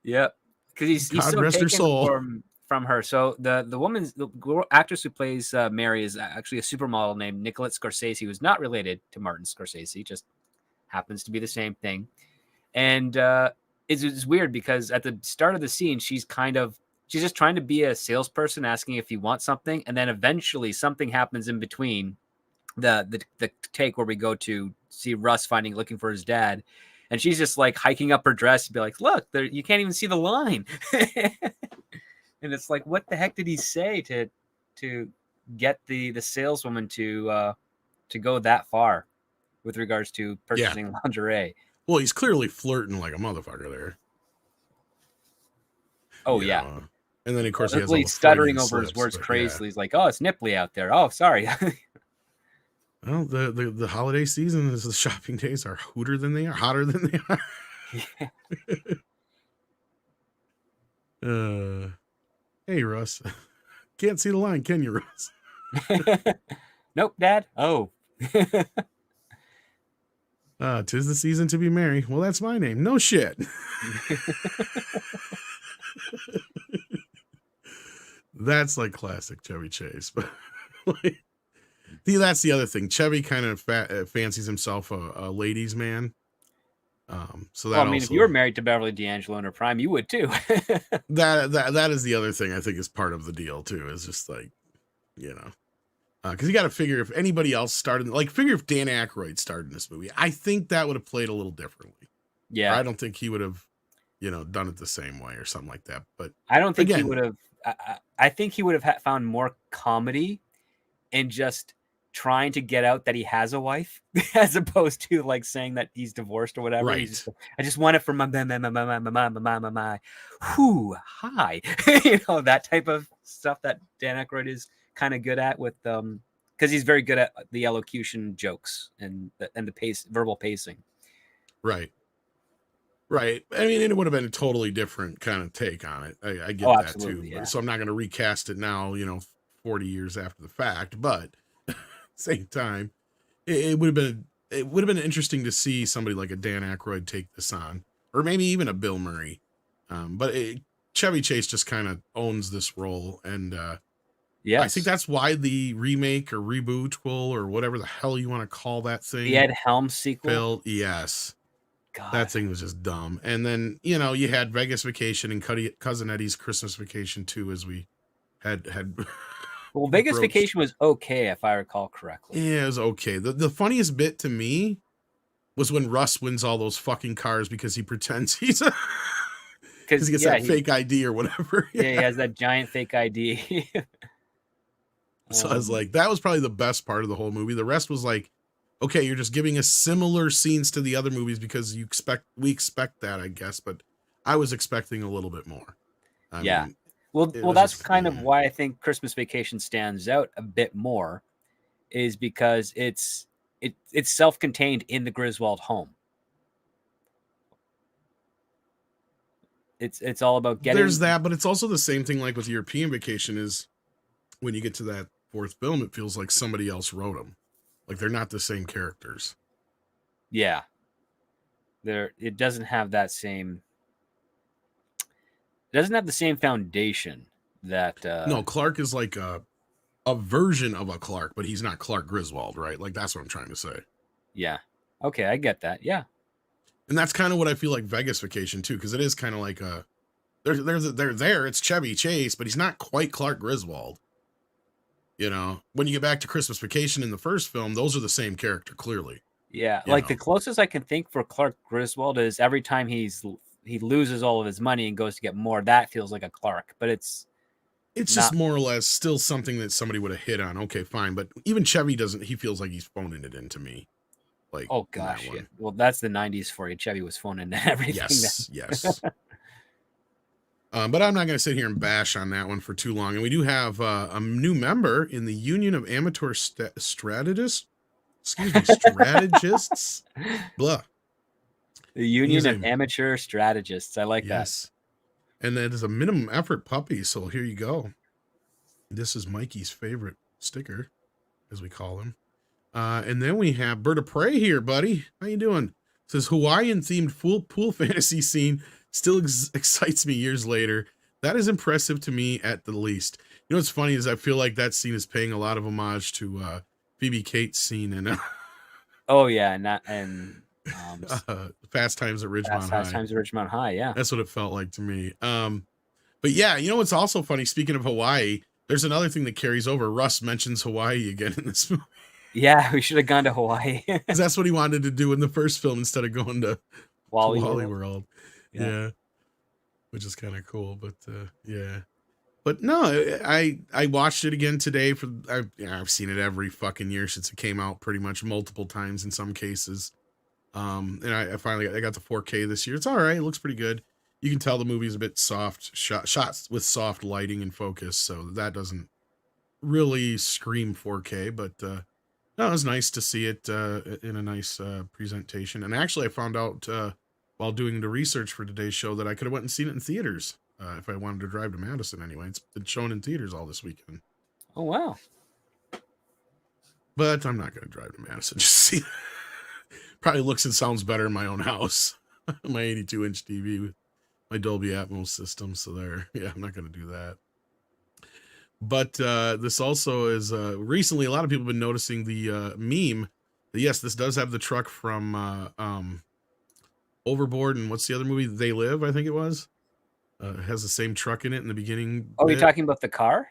C: Yeah. Because he's so taken from her. So the actress who plays Mary is actually a supermodel named Nicolette Scorsese, who's not related to Martin Scorsese, just happens to be the same thing. And it's weird because at the start of the scene, she's just trying to be a salesperson, asking if he wants something. And then eventually something happens in between the take where we go to see Russ looking for his dad. And she's just like hiking up her dress and be like, look, you can't even see the line. And it's like, what the heck did he say to get the saleswoman to go that far with regards to purchasing lingerie?
B: Well, he's clearly flirting like a motherfucker there.
C: Oh, yeah.
B: And then, of course,
C: he's stuttering over his words crazily. He's like, oh, it's nipply out there. Oh, sorry.
B: Well, the holiday season is the shopping days are hotter than they are. Yeah. Hey, Russ. Can't see the line, can you, Russ?
C: Nope, Dad. Oh.
B: 'Tis the season to be merry. Well, that's my name. No shit. That's like classic Chevy Chase. But that's the other thing. Chevy kind of fancies himself a ladies' man. So that
C: if you were married to Beverly D'Angelo in her prime, you would too.
B: that is the other thing I think is part of the deal too. Is just like, Because you got to figure if anybody else started, like, figure if Dan Aykroyd starred in this movie, I think that would have played a little differently.
C: Yeah.
B: Or I don't think he would have, done it the same way or something like that. But
C: I don't think he
B: again,
C: would have. I think he would have found more comedy in just trying to get out that he has a wife, as opposed to like saying that he's divorced or whatever.
B: Right.
C: He's just, I just want it for my whoo, hi, that type of stuff that Dan Aykroyd is kind of good at with because he's very good at the elocution jokes and the pace, verbal pacing.
B: Right. Right. I mean, it would have been a totally different kind of take on it. I get that too.
C: Yeah.
B: So I'm not going to recast it now, 40 years after the fact, but same time, it would have been interesting to see somebody like a Dan Aykroyd take this on, or maybe even a Bill Murray. But Chevy Chase just kind of owns this role. And I think that's why the remake or reboot or whatever the hell you want to call that thing.
C: The Ed Helms sequel.
B: Yes.
C: God.
B: That thing was just dumb. And then, you had Vegas Vacation and Cousin Eddie's Christmas Vacation too, as we had
C: well, Vegas Vacation was okay, if I recall correctly.
B: Yeah, it was okay. The funniest bit to me was when Russ wins all those fucking cars because he pretends he's because he gets that fake ID or whatever.
C: Yeah, he has that giant fake ID.
B: So I was like, that was probably the best part of the whole movie. The rest was like, okay, you're just giving us similar scenes to the other movies because we expect that, I guess, but I was expecting a little bit more. I mean,
C: well, that's just, kind of why I think Christmas Vacation stands out a bit more, is because it's self-contained in the Griswold home. It's all about getting.
B: There's that, but it's also the same thing like with European Vacation. Is when you get to that fourth film, it feels like somebody else wrote them. Like they're not the same characters.
C: Yeah. It doesn't have that same. It doesn't have the same foundation that.
B: No, Clark is like a version of a Clark, but he's not Clark Griswold, right? Like that's what I'm trying to say.
C: Yeah. Okay, I get that. Yeah.
B: And that's kind of what I feel like Vegas Vacation too, because it is kind of like they're there. It's Chevy Chase, but he's not quite Clark Griswold. When you get back to Christmas Vacation in the first film, those are the same character, clearly.
C: Yeah, like the closest I can think for Clark Griswold is every time he loses all of his money and goes to get more, that feels like a Clark, but it's
B: just more or less still something that somebody would have hit on. Okay, fine, but even Chevy he feels like he's phoning it into me. Like,
C: oh gosh, yeah. Well, that's the 90s for you. Chevy was phoning everything.
B: Yes. But I'm not going to sit here and bash on that one for too long. And we do have a new member in the Union of Amateur Strategists. Excuse me, strategists. Blah.
C: The Union of Amateur Strategists. I like that.
B: And that is a minimum effort puppy. So here you go. This is Mikey's favorite sticker, as we call him. And then we have Bird of Prey here, buddy. How you doing? It says Hawaiian themed pool fantasy scene still excites me years later. That is impressive to me at the least. What's funny is I feel like that scene is paying a lot of homage to Phoebe Cates' scene in
C: oh yeah, and
B: Fast Times at Ridgemont High.
C: Fast Times at Ridgemont High, yeah.
B: That's what it felt like to me. But yeah, what's also funny, speaking of Hawaii, there's another thing that carries over. Russ mentions Hawaii again in this movie.
C: Yeah, we should have gone to Hawaii.
B: Because that's what he wanted to do in the first film instead of going to Wally World. Yeah. Which is kind of cool, but yeah. But no, I watched it again today. I've seen it every fucking year since it came out, pretty much multiple times in some cases. And I finally got the 4K this year. It's all right. It looks pretty good. You can tell the movie's a bit soft, shots with soft lighting and focus, so that doesn't really scream 4K. But no, it was nice to see it in a nice presentation. And actually, I found out while doing the research for today's show that I could have went and seen it in theaters if I wanted to drive to Madison anyway. It's been shown in theaters all this weekend.
C: Oh, wow.
B: But I'm not going to drive to Madison just to see it. Probably looks and sounds better in my own house. My 82-inch TV with my Dolby Atmos system. So I'm not going to do that. But this also is recently a lot of people have been noticing the meme. Yes, this does have the truck from Overboard, and what's the other movie? They Live, I think it was. It has the same truck in it in the beginning.
C: Oh, you're talking about the car?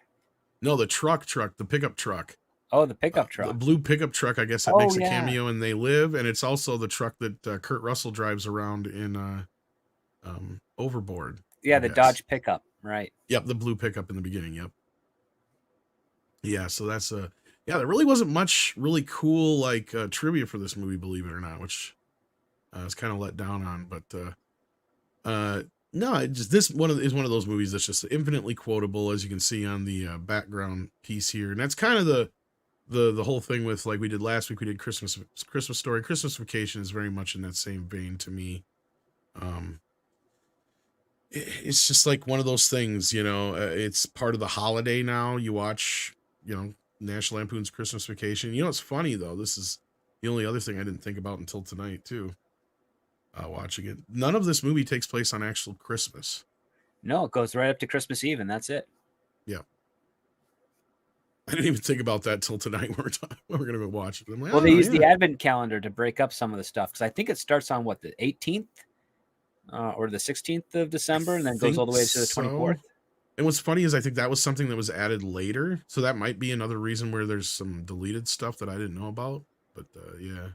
B: No, the truck, the pickup truck.
C: Oh, the pickup
B: The
C: truck.
B: blue pickup truck, I guess, that
C: Oh
B: makes a
C: yeah.
B: cameo in They Live, and it's also the truck that Kurt Russell drives around in Overboard, I
C: Yeah, the
B: guess.
C: Dodge pickup. Right.
B: Yep, the blue pickup in the beginning. Yep. Yeah, so that's yeah, there really wasn't much really cool like trivia for this movie, believe it or not, which I was kind of let down on. But no, it just this is one of those movies that's just infinitely quotable, as you can see on the background piece here, and that's kind of the whole thing with, like we did last week. We did Christmas Story. Christmas Vacation is very much in that same vein to me. Um, it's just like one of those things, you know. It's part of the holiday now. You watch, you know, National Lampoon's Christmas Vacation. You know, it's funny though. This is the only other thing I didn't think about until tonight too. Watching it, none of this movie takes place on actual Christmas.
C: No, it goes right up to Christmas Eve, and that's it.
B: Yeah, I didn't even think about that till tonight. When we're gonna go watch it. I'm like,
C: Well, they
B: oh
C: use the
B: yeah.
C: advent calendar to break up some of the stuff because I think it starts on what, the 18th or the 16th of December, and then goes all the way to the 24th.
B: And what's funny is I think that was something that was added later, so that might be another reason where there's some deleted stuff that I didn't know about. But yeah.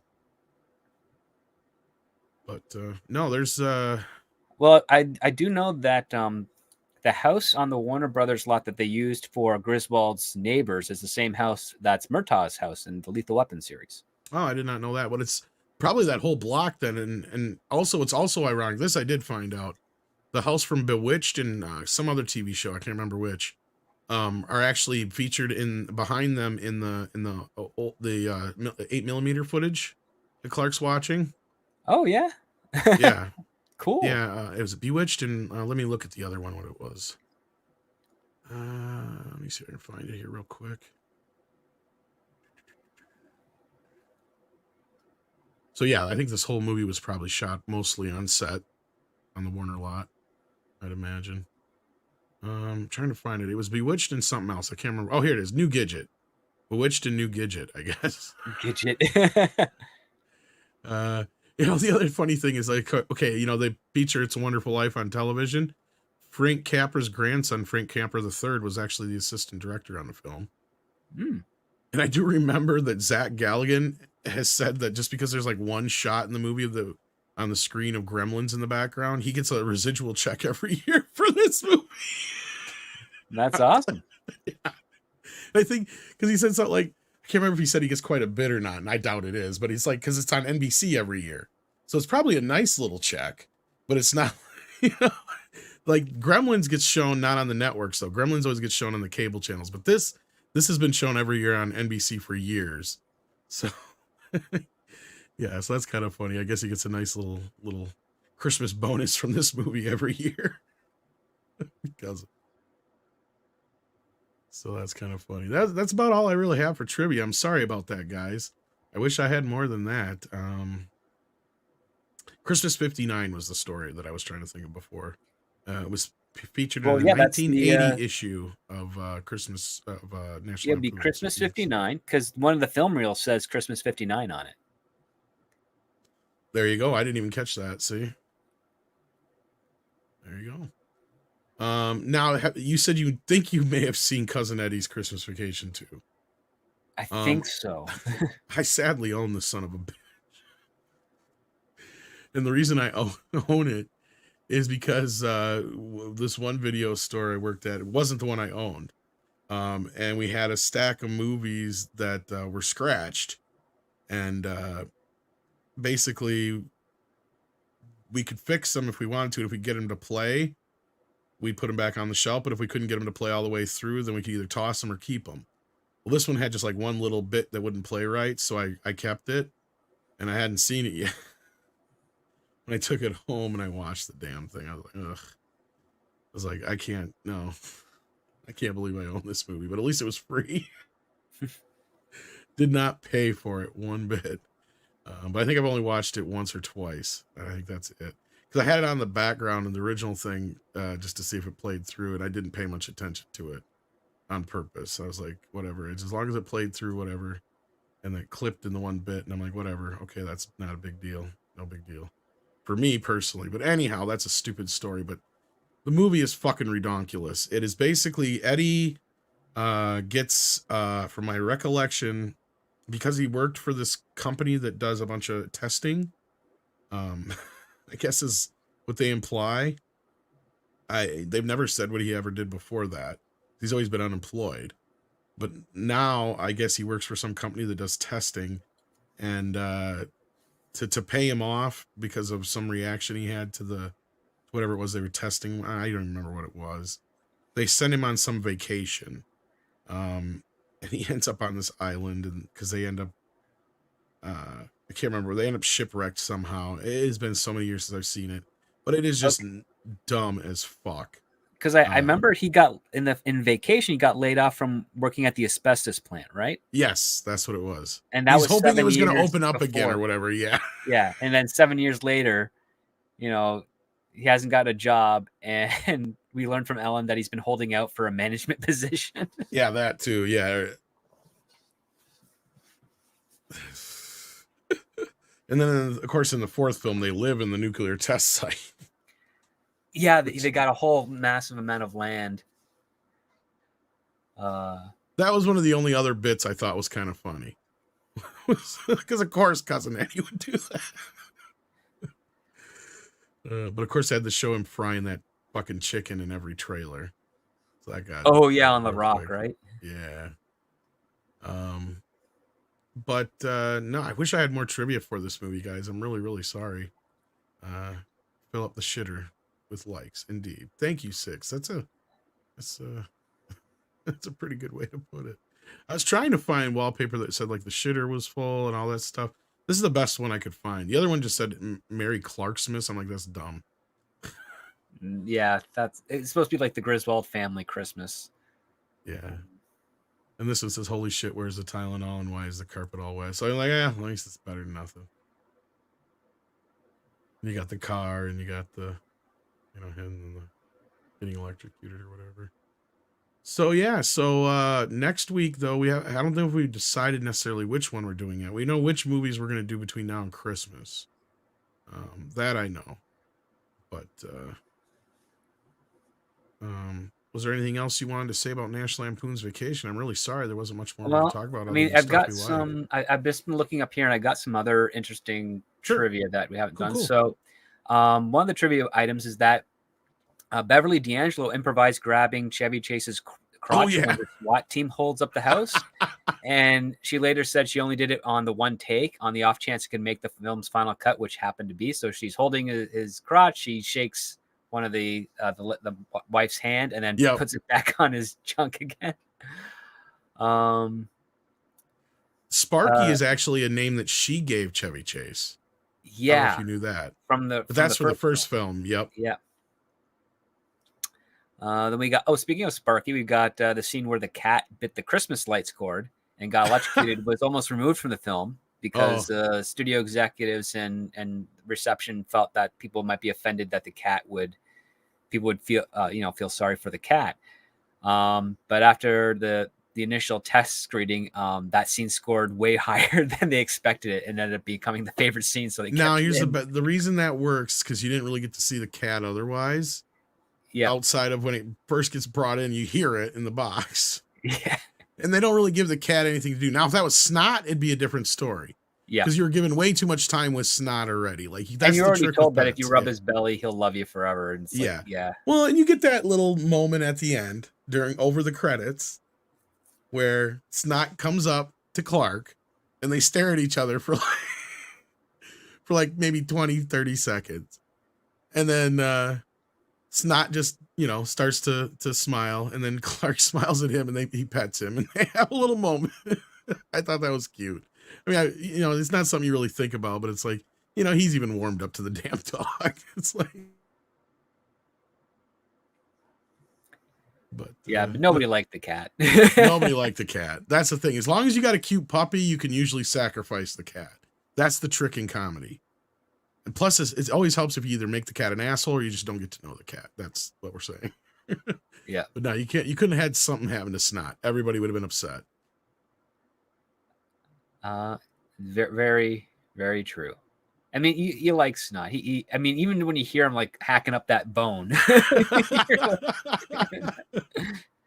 B: But no, there's
C: Well, I do know that the house on the Warner Brothers lot that they used for Griswold's neighbors is the same house that's Murtaugh's house in the Lethal Weapon series.
B: oh, I did not know that. But it's probably that whole block then, and also it's also ironic. This I did find out. The house from Bewitched and some other TV show, I can't remember which, are actually featured in behind them in the 8mm footage that Clark's watching.
C: Oh yeah,
B: Yeah,
C: cool.
B: yeah. It was Bewitched, and let me look at the other one. What it was. Let me see if I can find it here real quick. So yeah, I think this whole movie was probably shot mostly on set on the Warner lot, I'd imagine. Trying to find it. It was Bewitched and something else. I can't remember. Oh, here it is. New Gidget. Bewitched and New Gidget, I guess.
C: Gidget.
B: You know, the other funny thing is, like, okay, you know, they feature It's a Wonderful Life on television. Frank Capra's grandson, Frank Capra III, was actually the assistant director on the film.
C: Mm.
B: And I do remember that Zach Galligan has said that just because there's like one shot in the movie on the screen of Gremlins in the background, he gets a residual check every year for this movie.
C: That's awesome.
B: Yeah. I think because he said something like, I can't remember if he said he gets quite a bit or not, and I doubt it is, but he's like, because it's on NBC every year. So it's probably a nice little check, but it's not, you know, like Gremlins gets shown not on the networks though. Gremlins always gets shown on the cable channels, but this has been shown every year on NBC for years. So yeah, so that's kind of funny. I guess he gets a nice little Christmas bonus from this movie every year. Because so that's kind of funny. That's about all I really have for trivia. I'm sorry about that, guys. I wish I had more than that. Christmas 59 was the story that I was trying to think of before. It was featured in a 1980 issue of Christmas of National.
C: Yeah, it'd be Christmas 59 because one of the film reels says Christmas 59 on it.
B: There you go. I didn't even catch that. See, there you go. Now you said you think you may have seen Cousin Eddie's Christmas Vacation too.
C: I think so.
B: I sadly own the son of a bitch. And the reason I own it is because this one video store I worked at, it wasn't the one I owned. And we had a stack of movies that were scratched. And basically, we could fix them if we wanted to. If we get them to play, we'd put them back on the shelf. But if we couldn't get them to play all the way through, then we could either toss them or keep them. Well, this one had just like one little bit that wouldn't play right. So I kept it. And I hadn't seen it yet. When I took it home and I watched the damn thing, I was like, ugh. I was like, I can't believe I own this movie, but at least it was free. Did not pay for it one bit. But I think I've only watched it once or twice. I think that's it. Because I had it on the background in the original thing just to see if it played through, and I didn't pay much attention to it on purpose. I was like, whatever. It's as long as it played through, whatever. And it clipped in the one bit, and I'm like, whatever. Okay, that's not a big deal. No big deal. For me personally. But anyhow, that's a stupid story. But the movie is fucking redonkulous. It is basically Eddie gets, from my recollection, because he worked for this company that does a bunch of testing, I guess is what they imply. They've never said what he ever did before that. He's always been unemployed. But now I guess he works for some company that does testing, and to pay him off because of some reaction he had to the whatever it was they were testing. I don't remember what it was. They send him on some vacation. And he ends up on this island, and because they end up I can't remember, they end up shipwrecked somehow. It has been so many years since I've seen it, but it is just dumb as fuck.
C: Because I remember he got in vacation, he got laid off from working at the asbestos plant, right?
B: Yes, that's what it was.
C: And that was
B: hoping it was going to
C: years
B: open up
C: before.
B: again or whatever. Yeah.
C: Yeah. And then 7 years later, you know, he hasn't got a job, and we learned from Ellen that he's been holding out for a management position.
B: Yeah, that too. Yeah. And then, of course, in the fourth film, they live in the nuclear test site.
C: Yeah, they got a whole massive amount of land.
B: That was one of the only other bits I thought was kind of funny. Because, of course, Cousin Eddie would do that. But, of course, they had to show him frying that fucking chicken in every trailer. So that got
C: on the rock, right?
B: Yeah. But no, I wish I had more trivia for this movie, guys. I'm really, really sorry. Fill up the shitter with likes, indeed. Thank you, Six. That's a pretty good way to put it. I was trying to find wallpaper that said like the shitter was full and all that stuff. This is the best one I could find. The other one just said Merry Clarksmas. I'm like, that's dumb.
C: Yeah, it's supposed to be like the Griswold family Christmas.
B: Yeah. And this one says, holy shit, where's the Tylenol and why is the carpet all wet? So I'm like, yeah, at least it's better than nothing. And you got the car and you got the, him and the getting electrocuted or whatever. So yeah, next week though, I don't know if we decided necessarily which one we're doing yet. We know which movies we're going to do between now and Christmas. That I know. But, was there anything else you wanted to say about National Lampoon's Vacation? I'm really sorry there wasn't much more to talk about.
C: I mean, I've got some. I've just been looking up here, and I got some other interesting trivia that we haven't done. Cool. So, one of the trivia items is that Beverly D'Angelo improvised grabbing Chevy Chase's crotch when the SWAT team holds up the house, and she later said she only did it on the one take, on the off chance it can make the film's final cut, which happened to be. So she's holding his crotch. She shakes one of the wife's hand and then puts it back on his junk again.
B: Sparky is actually a name that she gave Chevy Chase.
C: Yeah,
B: I don't know if you knew that. But that's for the first film. Yep.
C: Yeah. Then we got. Speaking of Sparky, we've got the scene where the cat bit the Christmas lights cord and got electrocuted. Was almost removed from the film because studio executives and reception felt that people might be offended that people would feel feel sorry for the cat. But after the initial test screening, that scene scored way higher than they expected it and ended up becoming the favorite scene. So
B: here's the reason that works, because you didn't really get to see the cat otherwise. Yeah. Outside of when it first gets brought in, you hear it in the box.
C: Yeah.
B: And they don't really give the cat anything to do. Now, if that was Snot, it'd be a different story. Yeah. Because you're given way too much time with Snot already. Like, that's
C: and you're already told that if you rub his belly, he'll love you forever. And it's yeah.
B: Well, and you get that little moment at the end over the credits where Snot comes up to Clark and they stare at each other for maybe 20, 30 seconds. And then Snot just, starts to smile, and then Clark smiles at him and he pets him and they have a little moment. I thought that was cute. I mean, it's not something you really think about, but it's like, he's even warmed up to the damn dog. It's like, but
C: nobody liked the cat.
B: Nobody liked the cat. That's the thing. As long as you got a cute puppy, you can usually sacrifice the cat. That's the trick in comedy. And plus, it always helps if you either make the cat an asshole or you just don't get to know the cat. That's what we're saying.
C: Yeah.
B: But no, you couldn't have had something happen to Snot. Everybody would have been upset.
C: Very, very true. I mean, you like Snot. I mean, even when you hear him like hacking up that bone,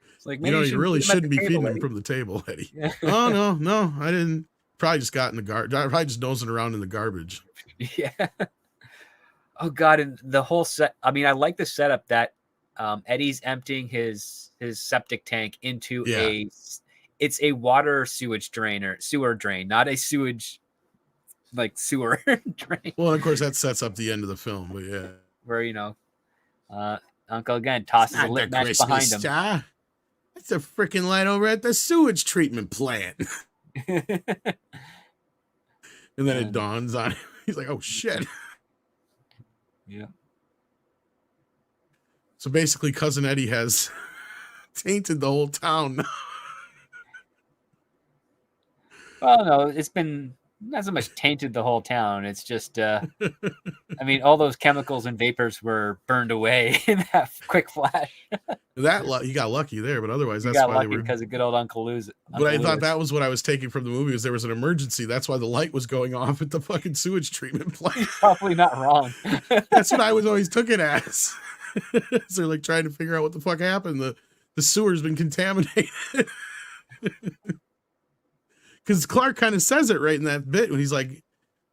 C: it's like,
B: You
C: maybe
B: know,
C: you
B: you
C: should
B: really
C: feed him at
B: shouldn't
C: the
B: be
C: table,
B: feeding him
C: Eddie.
B: from the table, Eddie.
C: Yeah.
B: Oh, no, I didn't. Probably just got in the probably just nosing around in the garbage.
C: Yeah. Oh God, and the whole set. I mean, I like the setup that Eddie's emptying his septic tank into
B: Yeah.
C: it's a water sewage drain or sewer drain, not a sewage like sewer drain.
B: Well, of course, that sets up the end of the film, but yeah.
C: Where Uncle again
B: It's
C: tosses a
B: not the
C: lit match
B: Christmas
C: behind him.
B: star. That's a freaking light over at the sewage treatment plant. And then it dawns on him. He's like, oh, shit.
C: Yeah.
B: So basically, Cousin Eddie has tainted the whole town.
C: Well, no, it's been not so much tainted the whole town. It's just, I mean, all those chemicals and vapors were burned away in that quick flash.
B: He got lucky there, but otherwise,
C: You
B: that's
C: got
B: why
C: lucky
B: they were.
C: because of good old Uncle Lewis.
B: But I thought that was what I was taking from the movie, was there was an emergency. That's why the light was going off at the fucking sewage treatment plant.
C: Probably not wrong.
B: That's what I always took it as. So they're like trying to figure out what the fuck happened. The sewer's been contaminated. Because Clark kind of says it right in that bit when he's like,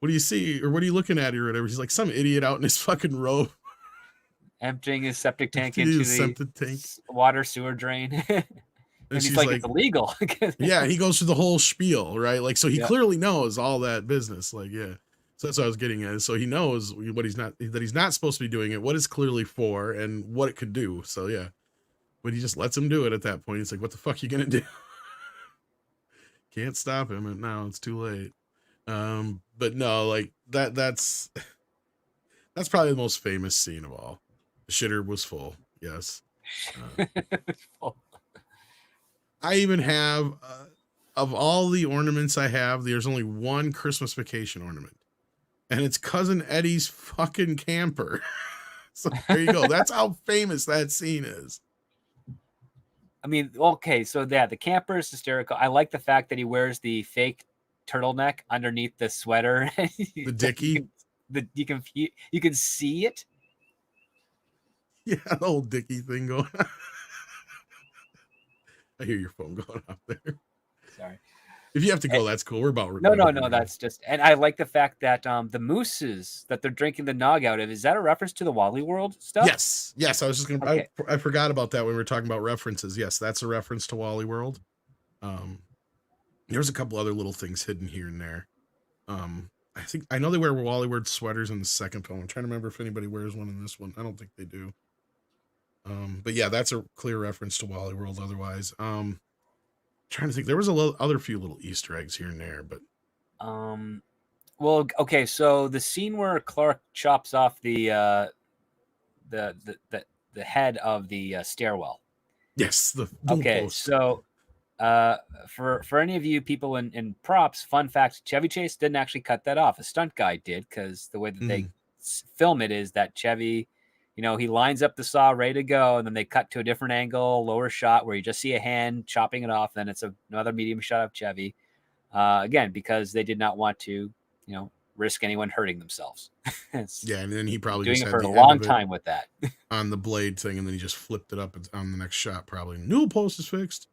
B: what do you see? Or what are you looking at or whatever? He's like some idiot out in his fucking robe.
C: Emptying his septic tank into the water sewer drain. And he's like, it's illegal.
B: Yeah, he goes through the whole spiel, right? Like, so he clearly knows all that business. Like, yeah. So that's what I was getting at. So he knows what he's not supposed to be doing it, what it's clearly for, and what it could do. So yeah. But he just lets him do it at that point. It's like, what the fuck are you gonna do? Can't stop him, and now it's too late. But no, like that's probably the most famous scene of all. The shitter was full. Yes. I even have, of all the ornaments I have, there's only one Christmas Vacation ornament, and it's Cousin Eddie's fucking camper. So there you go. That's how famous that scene is.
C: I mean, okay, so yeah, the camper is hysterical. I like the fact that he wears the fake turtleneck underneath the sweater.
B: The dickie.
C: You can see it.
B: Yeah, the old dickie thing going on. I hear your phone going off there.
C: Sorry.
B: If you have to go, that's cool. We're about
C: no. That's just, and I like the fact that the mooses that they're drinking the nog out of, is that a reference to the Wally World stuff?
B: Yes. I was just gonna. Okay. I forgot about that when we were talking about references. Yes, that's a reference to Wally World. There's a couple other little things hidden here and there. I know they wear Wally World sweaters in the second film. I'm trying to remember if anybody wears one in this one. I don't think they do. But yeah, that's a clear reference to Wally World. Otherwise, trying to think, there was other few little Easter eggs here and there, but
C: well, okay, so the scene where Clark chops off the head of the stairwell.
B: Yes.
C: Okay,
B: post.
C: so for any of you people in props, fun fact: Chevy Chase didn't actually cut that off. A stunt guy did, because the way that they film it is that Chevy, he lines up the saw ready to go, and then they cut to a different angle, lower shot, where you just see a hand chopping it off. Then it's another medium shot of Chevy, again, because they did not want to, risk anyone hurting themselves.
B: Yeah, and then he probably
C: doing
B: just
C: it
B: had
C: for a
B: the
C: long time with that
B: on the blade thing, and then he just flipped it up on the next shot. Probably newel post is fixed.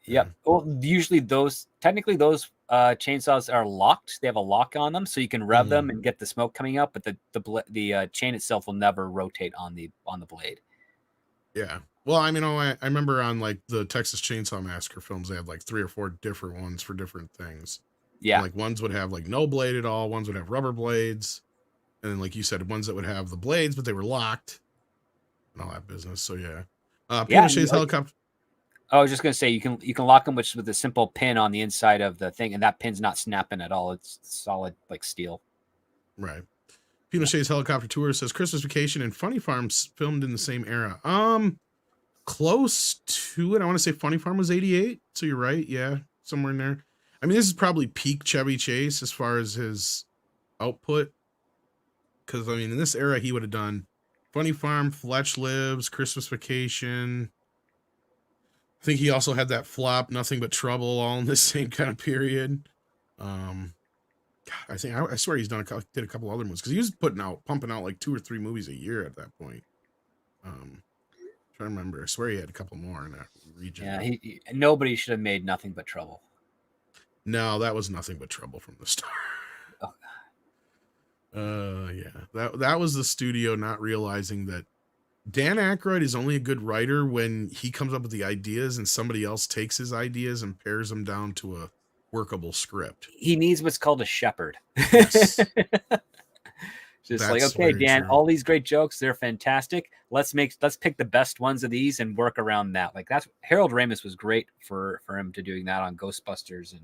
C: Yep. Well, usually those chainsaws are locked. They have a lock on them, so you can rev them and get the smoke coming out. But the chain itself will never rotate on the blade.
B: Yeah. Well, I mean, I remember on like the Texas Chainsaw Massacre films, they had like 3 or 4 different ones for different things.
C: Yeah.
B: Like ones would have like no blade at all. Ones would have rubber blades, and then like you said, ones that would have the blades, but they were locked and all that business. So yeah. Pinochet's helicopter.
C: I was just gonna say you can lock them with a simple pin on the inside of the thing, and that pin's not snapping at all. It's solid like steel.
B: Right. Pinochet's helicopter tour says Christmas Vacation and Funny Farms filmed in the same era. Close to it. I want to say Funny Farm was 88. So you're right. Yeah, somewhere in there. I mean, this is probably peak Chevy Chase as far as his output. Because I mean, in this era, he would have done Funny Farm, Fletch Lives, Christmas Vacation. I think he also had that flop, Nothing But Trouble, all in the same kind of period. I swear he's did a couple other movies, because he was pumping out like 2 or 3 movies a year at that point. trying to remember. I swear he had a couple more in that region.
C: Yeah, nobody should have made Nothing But Trouble.
B: No, that was Nothing But Trouble from the start. Yeah. That was the studio not realizing that Dan Aykroyd is only a good writer when he comes up with the ideas and somebody else takes his ideas and pares them down to a workable script.
C: He needs what's called a shepherd.
B: Yes.
C: Just
B: That's
C: like, okay,
B: very
C: Dan,
B: true.
C: all these great jokes, they're fantastic. Let's pick the best ones of these and work around that. Like that's Harold Ramis was great for him to doing that on Ghostbusters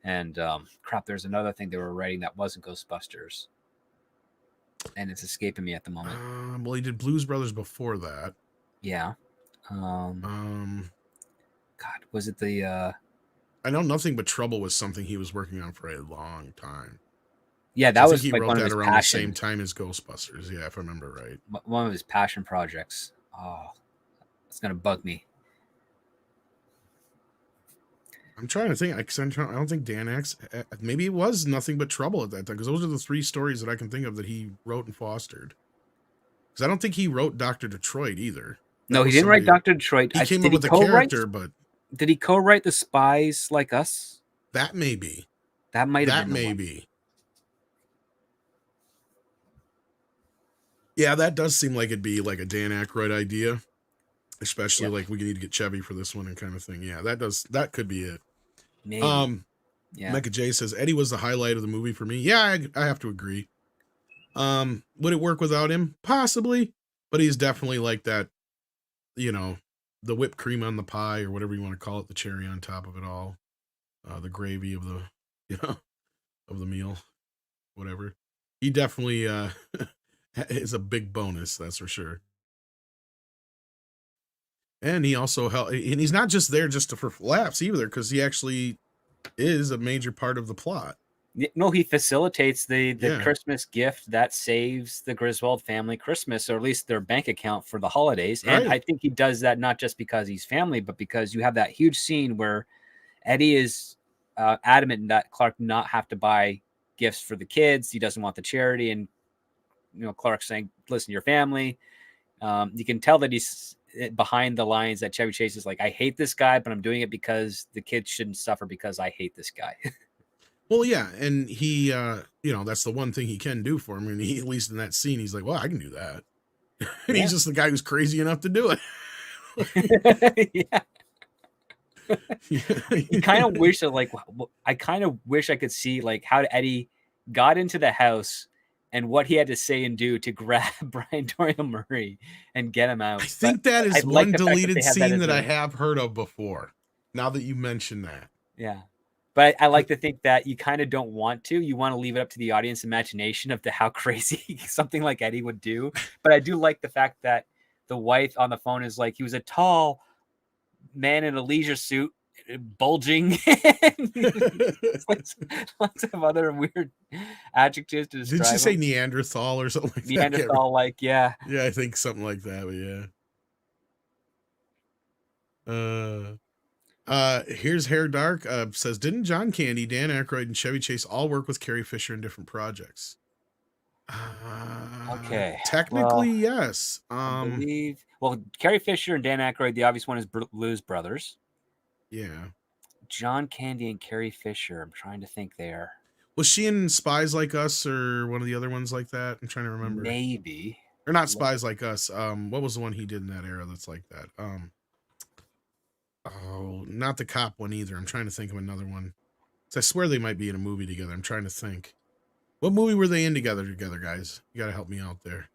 C: and crap. There's another thing they were writing that wasn't Ghostbusters, and it's escaping me at the moment.
B: Well, he did Blues Brothers before that.
C: Yeah. God, was it the?
B: I know Nothing But Trouble was something he was working on for a long time.
C: Yeah, that was
B: he
C: like
B: wrote
C: one of
B: that
C: his
B: around the same
C: passions.
B: time as Ghostbusters. Yeah, if I remember right.
C: One of his passion projects. Oh, it's gonna bug me.
B: I'm trying to think. I don't think Dan X. Maybe it was Nothing But Trouble at that time, because those are the three stories that I can think of that he wrote and fostered. Because I don't think he wrote Dr. Detroit either.
C: No, he didn't write Dr. Detroit.
B: He came up with the character, but
C: did he co-write The Spies Like Us?
B: That may be.
C: That might have been.
B: That may be. Yeah, that does seem like it'd be like a Dan Aykroyd idea, especially like we need to get Chevy for this one and kind of thing. Yeah, that could be it.
C: Maybe.
B: Yeah. Mecca J says Eddie was the highlight of the movie for me. Yeah, I have to agree. Would it work without him? Possibly, but he's definitely like that, you know, the whipped cream on the pie or whatever you want to call it, the cherry on top of it all, the gravy of the, of the meal, whatever. He definitely is a big bonus, that's for sure. And he also helped, and he's not just there just for laughs either, because he actually is a major part of the plot.
C: No, he facilitates the Christmas gift that saves the Griswold family Christmas, or at least their bank account for the holidays. And I think he does that not just because he's family, but because you have that huge scene where Eddie is adamant that Clark not have to buy gifts for the kids. He doesn't want the charity. And, Clark's saying, listen, your family. You can tell that he's behind the lines that Chevy Chase is like, I hate this guy, but I'm doing it because the kids shouldn't suffer because I hate this guy.
B: Well, yeah, and he, that's the one thing he can do for him. I mean, he, at least in that scene, he's like, well, I can do that. And he's just the guy who's crazy enough to do it.
C: You kind of wish that, I kind of wish I could see, how Eddie got into the house and what he had to say and do to grab Brian Doyle Murray and get him out.
B: I think that is one deleted scene that I have heard of before, now that you mention that.
C: Yeah. But I like to think that you kind of don't want to. You want to leave it up to the audience imagination of how crazy something like Eddie would do. But I do like the fact that the wife on the phone is like, he was a tall man in a leisure suit, bulging. Lots of other weird adjectives to describe.
B: Did she say Neanderthal or something like that?
C: Neanderthal, yeah.
B: Yeah, I think something like that, but yeah. Here's Hair Dark says, didn't John Candy, Dan Aykroyd, and Chevy Chase all work with Carrie Fisher in different projects?
C: Okay.
B: Technically, yes.
C: I believe. Well, Carrie Fisher and Dan Aykroyd, the obvious one is Blues Brothers.
B: Yeah.
C: John Candy and Carrie Fisher. I'm trying to think there.
B: Was she in Spies Like Us or one of the other ones like that? I'm trying to remember.
C: Maybe.
B: Or not Spies Like Us. What was the one he did in that era that's like that? Oh, not the cop one either. I'm trying to think of another one. So I swear they might be in a movie together. I'm trying to think. What movie were they in together, guys? You got to help me out there.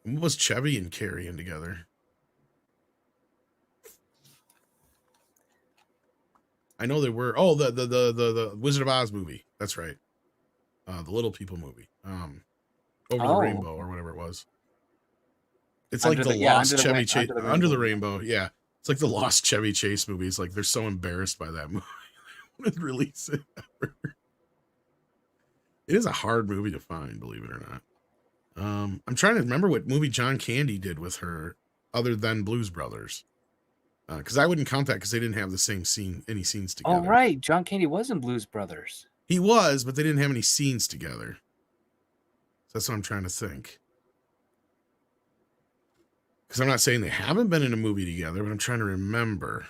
B: What was Chevy and Carrie in together? I know they were. Oh, the Wizard of Oz movie. That's right. The Little People movie. Over the Rainbow or whatever it was. It's like the Lost Chevy Chase. Under the Rainbow. Yeah. It's like the Lost Chevy Chase movie. It's like they're so embarrassed by that movie. They wouldn't release it ever. It is a hard movie to find, believe it or not. I'm trying to remember what movie John Candy did with her other than Blues Brothers. Because I wouldn't count that because they didn't have the same any scenes together.
C: Oh, right. John Candy was in Blues Brothers.
B: He was, but they didn't have any scenes together. So that's what I'm trying to think. because I'm not saying they haven't been in a movie together, but I'm trying to remember.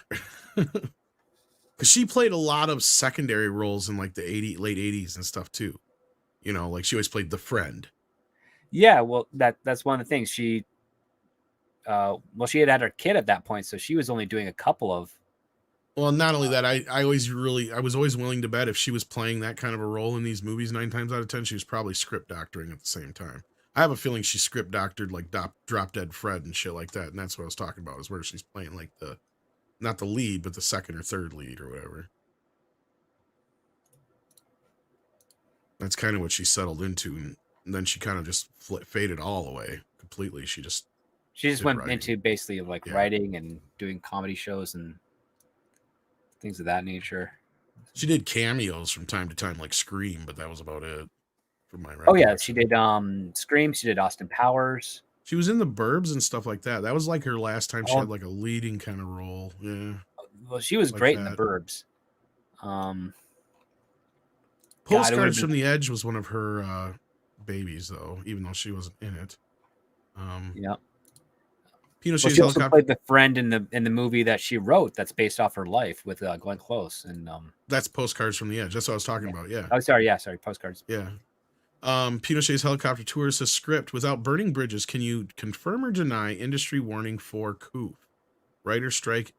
B: Because she played a lot of secondary roles in like the late 80s and stuff too. You know, like she always played the friend.
C: Yeah, well, that's one of the things. She she had her kid at that point, so she was only doing a couple of.
B: Well, not only that, I was always willing to bet if she was playing that kind of a role in these movies 9 times out of 10, she was probably script doctoring at the same time. I have a feeling she script doctored like Drop Dead Fred and shit like that, and that's what I was talking about, is where she's playing like not the lead, but the second or third lead or whatever. That's kind of what she settled into, and then she kind of just faded all away completely. She just
C: went
B: writing.
C: into basically like writing and doing comedy shows and things of that nature.
B: She did cameos from time to time, like Scream, but that was about it. From my
C: oh yeah, she did Scream. She did Austin Powers.
B: She was in The Burbs and stuff like that. That was like her last time she had like a leading kind of role. Yeah.
C: Well, she was like great in The Burbs.
B: Postcards from the Edge was one of her babies, though, even though she wasn't in it.
C: Yeah.
B: Pinochet's
C: she also played the friend in the movie that she wrote that's based off her life with Glenn Close. And
B: that's Postcards from the Edge. That's what I was talking about. Yeah.
C: Oh, sorry. Yeah, sorry. Postcards.
B: Yeah. Pinochet's Helicopter Tour says, script, without burning bridges, can you confirm or deny industry warning for coup? Writer strike,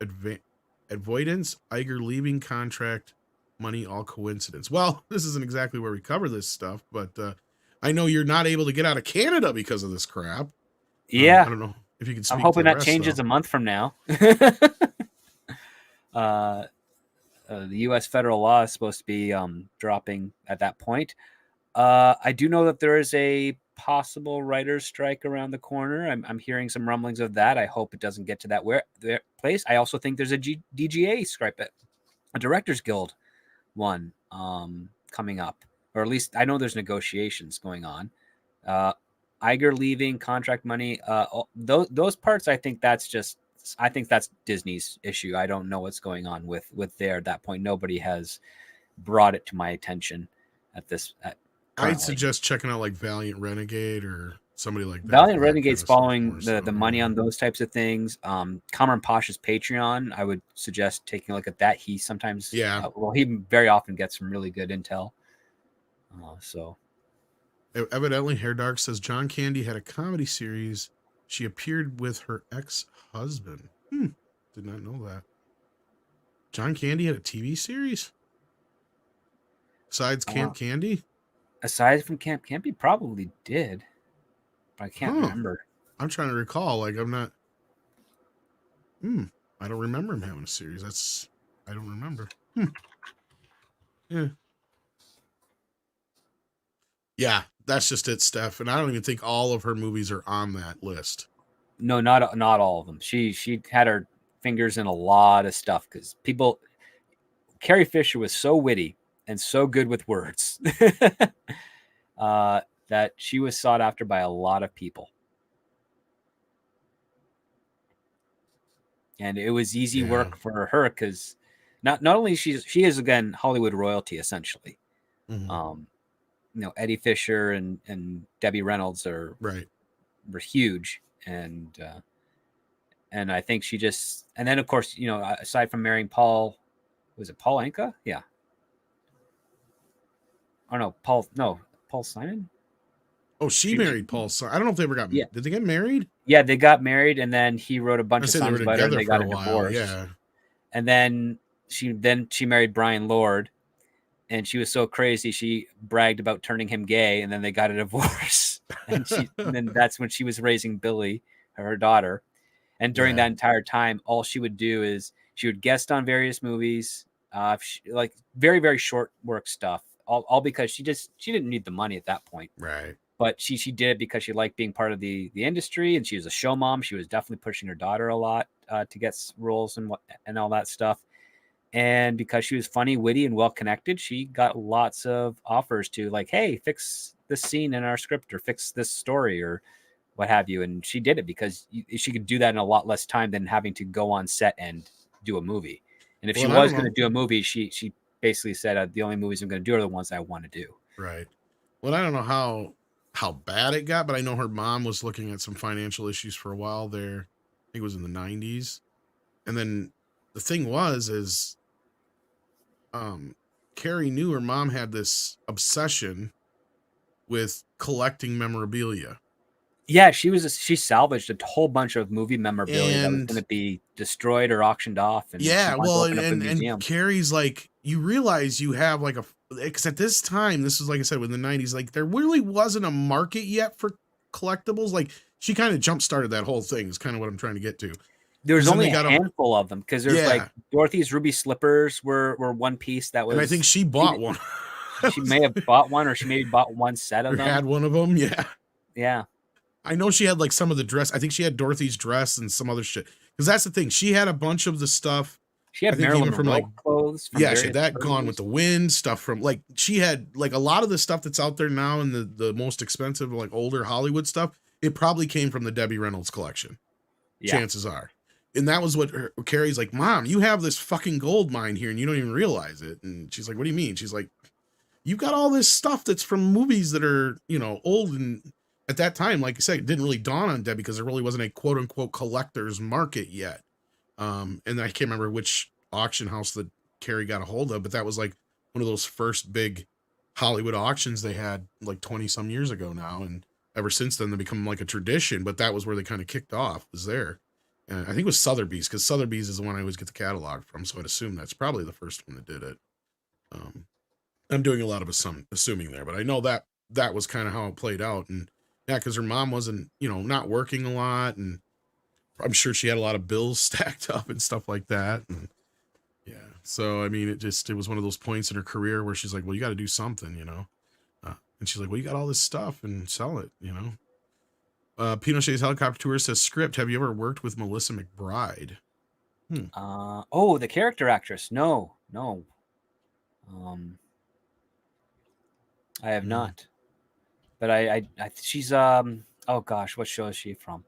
B: avoidance, Iger leaving contract, money, all coincidence. Well, this isn't exactly where we cover this stuff, but I know you're not able to get out of Canada because of this crap.
C: Yeah.
B: I don't know if you can speak.
C: I'm hoping that changes a month from now. The U.S. federal law is supposed to be dropping at that point. I do know that there is a possible writer's strike around the corner. I'm hearing some rumblings of that. I hope it doesn't get to that place. I also think there's a DGA strike, a Directors Guild one coming up, or at least I know there's negotiations going on. Iger leaving, contract money, those parts. I think that's Disney's issue. I don't know what's going on with there at that point. Nobody has brought it to my attention at this.
B: I'd suggest checking out like Valiant Renegade or somebody like that.
C: Valiant Renegade's following the money on those types of things. Cameron Posh's Patreon, I would suggest taking a look at that. He sometimes, he very often gets some really good intel. So,
B: evidently, Hair Dark says John Candy had a comedy series. She appeared with her ex-husband. Did not know that. John Candy had a TV series besides Camp Candy.
C: Aside from Camp Candy, probably did. But I can't remember.
B: I'm trying to recall. Like, I'm not. I don't remember him having a series. I don't remember. Yeah. Yeah, that's just it, Steph. And I don't even think all of her movies are on that list.
C: No, not all of them. She had her fingers in a lot of stuff because Carrie Fisher was so witty and so good with words that she was sought after by a lot of people. And it was easy work for her because not only she is, again, Hollywood royalty, essentially. Eddie Fisher and Debbie Reynolds were huge. And I think she just, and then of course, aside from marrying Paul, was it Paul Anka? Yeah. Oh no, Paul Simon.
B: Oh, she married Paul Simon. I don't know if they ever got married. Did they get married?
C: Yeah, they got married, and then he wrote a bunch of songs about her, and they got a divorce.
B: Yeah.
C: And then she married Brian Lord, and she was so crazy she bragged about turning him gay, and then they got a divorce. and then that's when she was raising Billy, her daughter. And during that entire time, all she would do is she would guest on various movies, like very, very short work stuff. All because she didn't need the money at that point.
B: Right.
C: But she did it because she liked being part of the industry, and she was a show mom. She was definitely pushing her daughter a lot to get roles and all that stuff. And because she was funny, witty, and well connected, she got lots of offers to like, hey, fix this scene in our script or fix this story or what have you. And she did it because she could do that in a lot less time than having to go on set and do a movie. And if she was going to do a movie, she basically said, the only movies I'm going to do are the ones I want to do.
B: Right. Well, I don't know how bad it got, but I know her mom was looking at some financial issues for a while there. think it was in the 90s. And then the thing is Carrie knew her mom had this obsession with collecting memorabilia.
C: Yeah, she salvaged a whole bunch of movie memorabilia that was
B: And
C: going to be destroyed or auctioned off, and she
B: yeah,
C: wanted to
B: well,
C: open up a
B: and
C: museum.
B: Carrie's like, you realize you have like because at this time, this was like I said, in the 90s, like there really wasn't a market yet for collectibles. Like she kind of jump started that whole thing is kind of what I'm trying to get to.
C: There was
B: Because then
C: only
B: they
C: a
B: got
C: handful of them, because there's
B: Yeah.
C: like Dorothy's ruby slippers were one piece that was,
B: and I think she bought one.
C: she may have bought one, or she maybe bought one set
B: or
C: of them.
B: had one of them. Yeah.
C: Yeah.
B: I know she had like some of the dress. I think she had Dorothy's dress and some other shit. Because that's the thing. She had a bunch of the stuff.
C: She had
B: I think
C: Marilyn
B: even from
C: Monroe
B: like
C: clothes. From
B: yeah, she had
C: various
B: that Gone with the Wind stuff from like she had like a lot of the stuff that's out there now and the most expensive like older Hollywood stuff. It probably came from the Debbie Reynolds collection.
C: Yeah.
B: Chances are. And that was what Carrie's like, Mom, you have this fucking gold mine here and you don't even realize it. And she's like, what do you mean? She's like, you got all this stuff that's from movies that are, you know, old. And at that time, like I said, it didn't really dawn on Debbie because there really wasn't a quote unquote collector's market yet. And I can't remember which auction house that Carrie got a hold of, but that was like one of those first big Hollywood auctions they had like 20 some years ago now. And ever since then, they become like a tradition, but that was where they kind of kicked off, was there. And I think it was Sotheby's, because Sotheby's is the one I always get the catalog from. So I'd assume that's probably the first one that did it. I'm doing a lot of assuming there, but I know that was kind of how it played out. And yeah, because her mom wasn't, you know, not working a lot. And I'm sure she had a lot of bills stacked up and stuff like that. And yeah, so I mean, it was one of those points in her career where she's like, well, you got to do something, you know? And she's like, well, you got all this stuff and sell it, you know? Pinochet's Helicopter Tour says, script, have you ever worked with Melissa McBride?
C: Oh, the character actress. No. I have not. But I she's oh gosh, what show is she from?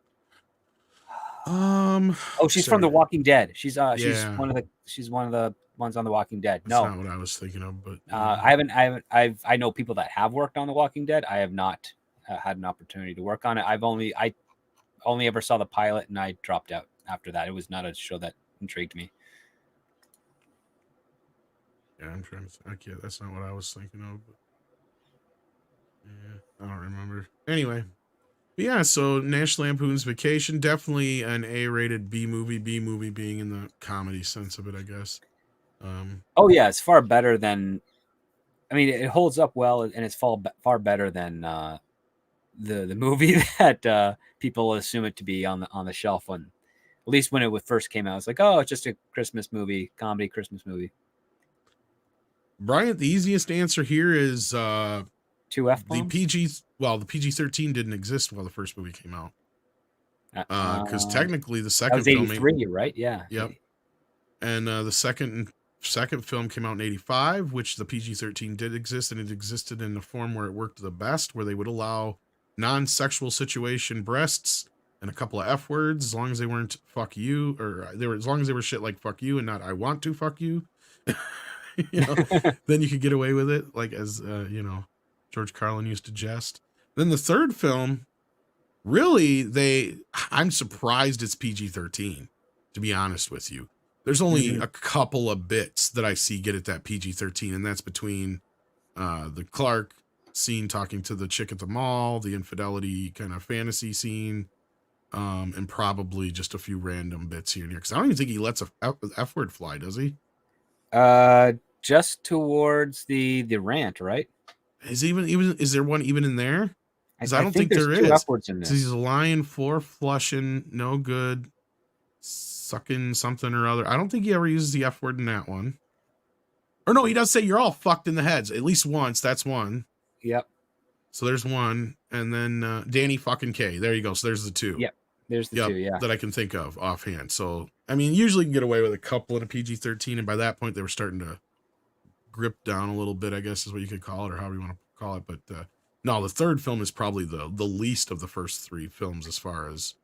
C: She's from The Walking Dead. She's one of the ones on The Walking Dead.
B: That's not what I was thinking of, but
C: I know people that have worked on The Walking Dead. I have not had an opportunity to work on it. I only ever saw the pilot and I dropped out after that. It was not a show that intrigued me.
B: Yeah, I'm trying to think. Yeah, that's not what I was thinking of. But yeah, I don't remember. Anyway, but yeah, so National Lampoon's Vacation, definitely an A-rated B movie. B movie being in the comedy sense of it, I guess.
C: Oh yeah, it's far better than. I mean, it holds up well, and it's far better than the movie that people assume it to be on the shelf. When, at least when it first came out, it's like, oh, it's just a Christmas movie, comedy Christmas movie.
B: Bryant, the easiest answer here is
C: 2 F-bombs?
B: The PG-13 didn't exist while the first movie came out. Because technically the second
C: film, 83, right? Yeah.
B: Yep. And the second film came out in 85, which the PG-13 did exist, and it existed in the form where it worked the best, where they would allow non-sexual situation breasts and a couple of F words, as long as they weren't fuck you, or as long as they were shit like fuck you and not I want to fuck you. You know, then you could get away with it, like as you know, George Carlin used to jest. Then the third film, really, I'm surprised it's PG-13, to be honest with you. There's only a couple of bits that I see get at that PG-13, and that's between the Clark scene talking to the chick at the mall, the infidelity kind of fantasy scene, and probably just a few random bits here and here. Because I don't even think he lets a F word fly, does he?
C: Just towards the rant, right?
B: Is there one even in there? Because I don't think there is.
C: 2 F words in there.
B: He's lying, for flushing, no good, sucking something or other. I don't think he ever uses the F word in that one. Or no, he does say you're all fucked in the heads at least once. That's one.
C: Yep.
B: So there's one, and then Danny fucking K. There you go. So there's the 2.
C: Yep. There's the 2. Yeah.
B: That I can think of offhand. So I mean, usually you can get away with a couple in a PG-13, and by that point they were starting to grip down a little bit, I guess is what you could call it, or however you want to call it. But no, the third film is probably the least of the first 3 films as far as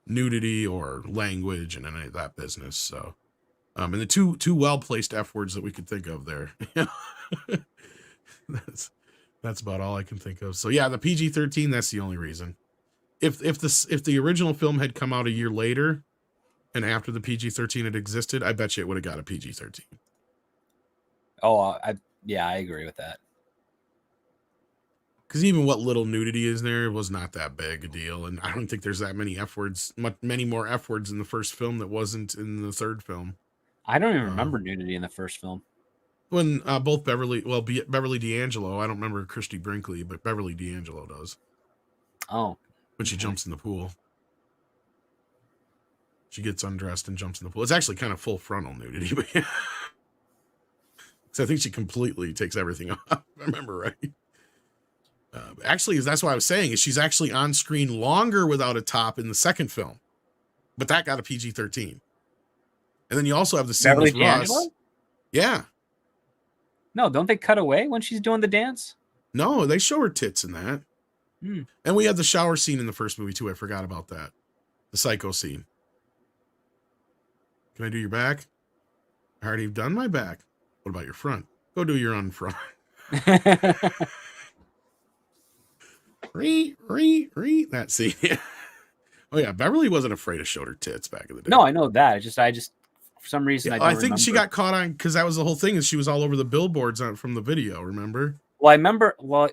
B: nudity or language and any of that business. So, and the two well-placed F words that we could think of there. That's about all I can think of. So yeah, the PG-13, that's the only reason. If the original film had come out a year later, and after the PG-13 had existed, I bet you it would have got a PG-13.
C: Oh, I agree with that.
B: Because even what little nudity is there was not that big a deal, and I don't think there's that many F words, many more F words in the first film that wasn't in the third film.
C: I don't even remember nudity in the first film.
B: When both Beverly D'Angelo, I don't remember Christy Brinkley, but Beverly D'Angelo does.
C: Oh.
B: When she jumps in the pool. She gets undressed and jumps in the pool. It's actually kind of full frontal nudity, but yeah. So I think she completely takes everything off. I remember right. Actually, that's what I was saying, is she's actually on screen longer without a top in the second film. But that got a PG-13. And then you also have the scene
C: Beverly
B: with Russ.
C: D'Angelo?
B: Yeah.
C: No, don't they cut away when she's doing the dance?
B: No, they show her tits in that. And we had the shower scene in the first movie too. I forgot about that. The psycho scene. Can I do your back? I already done my back. What about your front? Go do your own front. That scene. Oh yeah, Beverly wasn't afraid to show her tits back in the day.
C: No, I know that. I just for some reason
B: Yeah,
C: I don't
B: I think
C: remember.
B: she got caught on because that was the whole thing. Is she was all over the billboards from the video. Remember?
C: Well,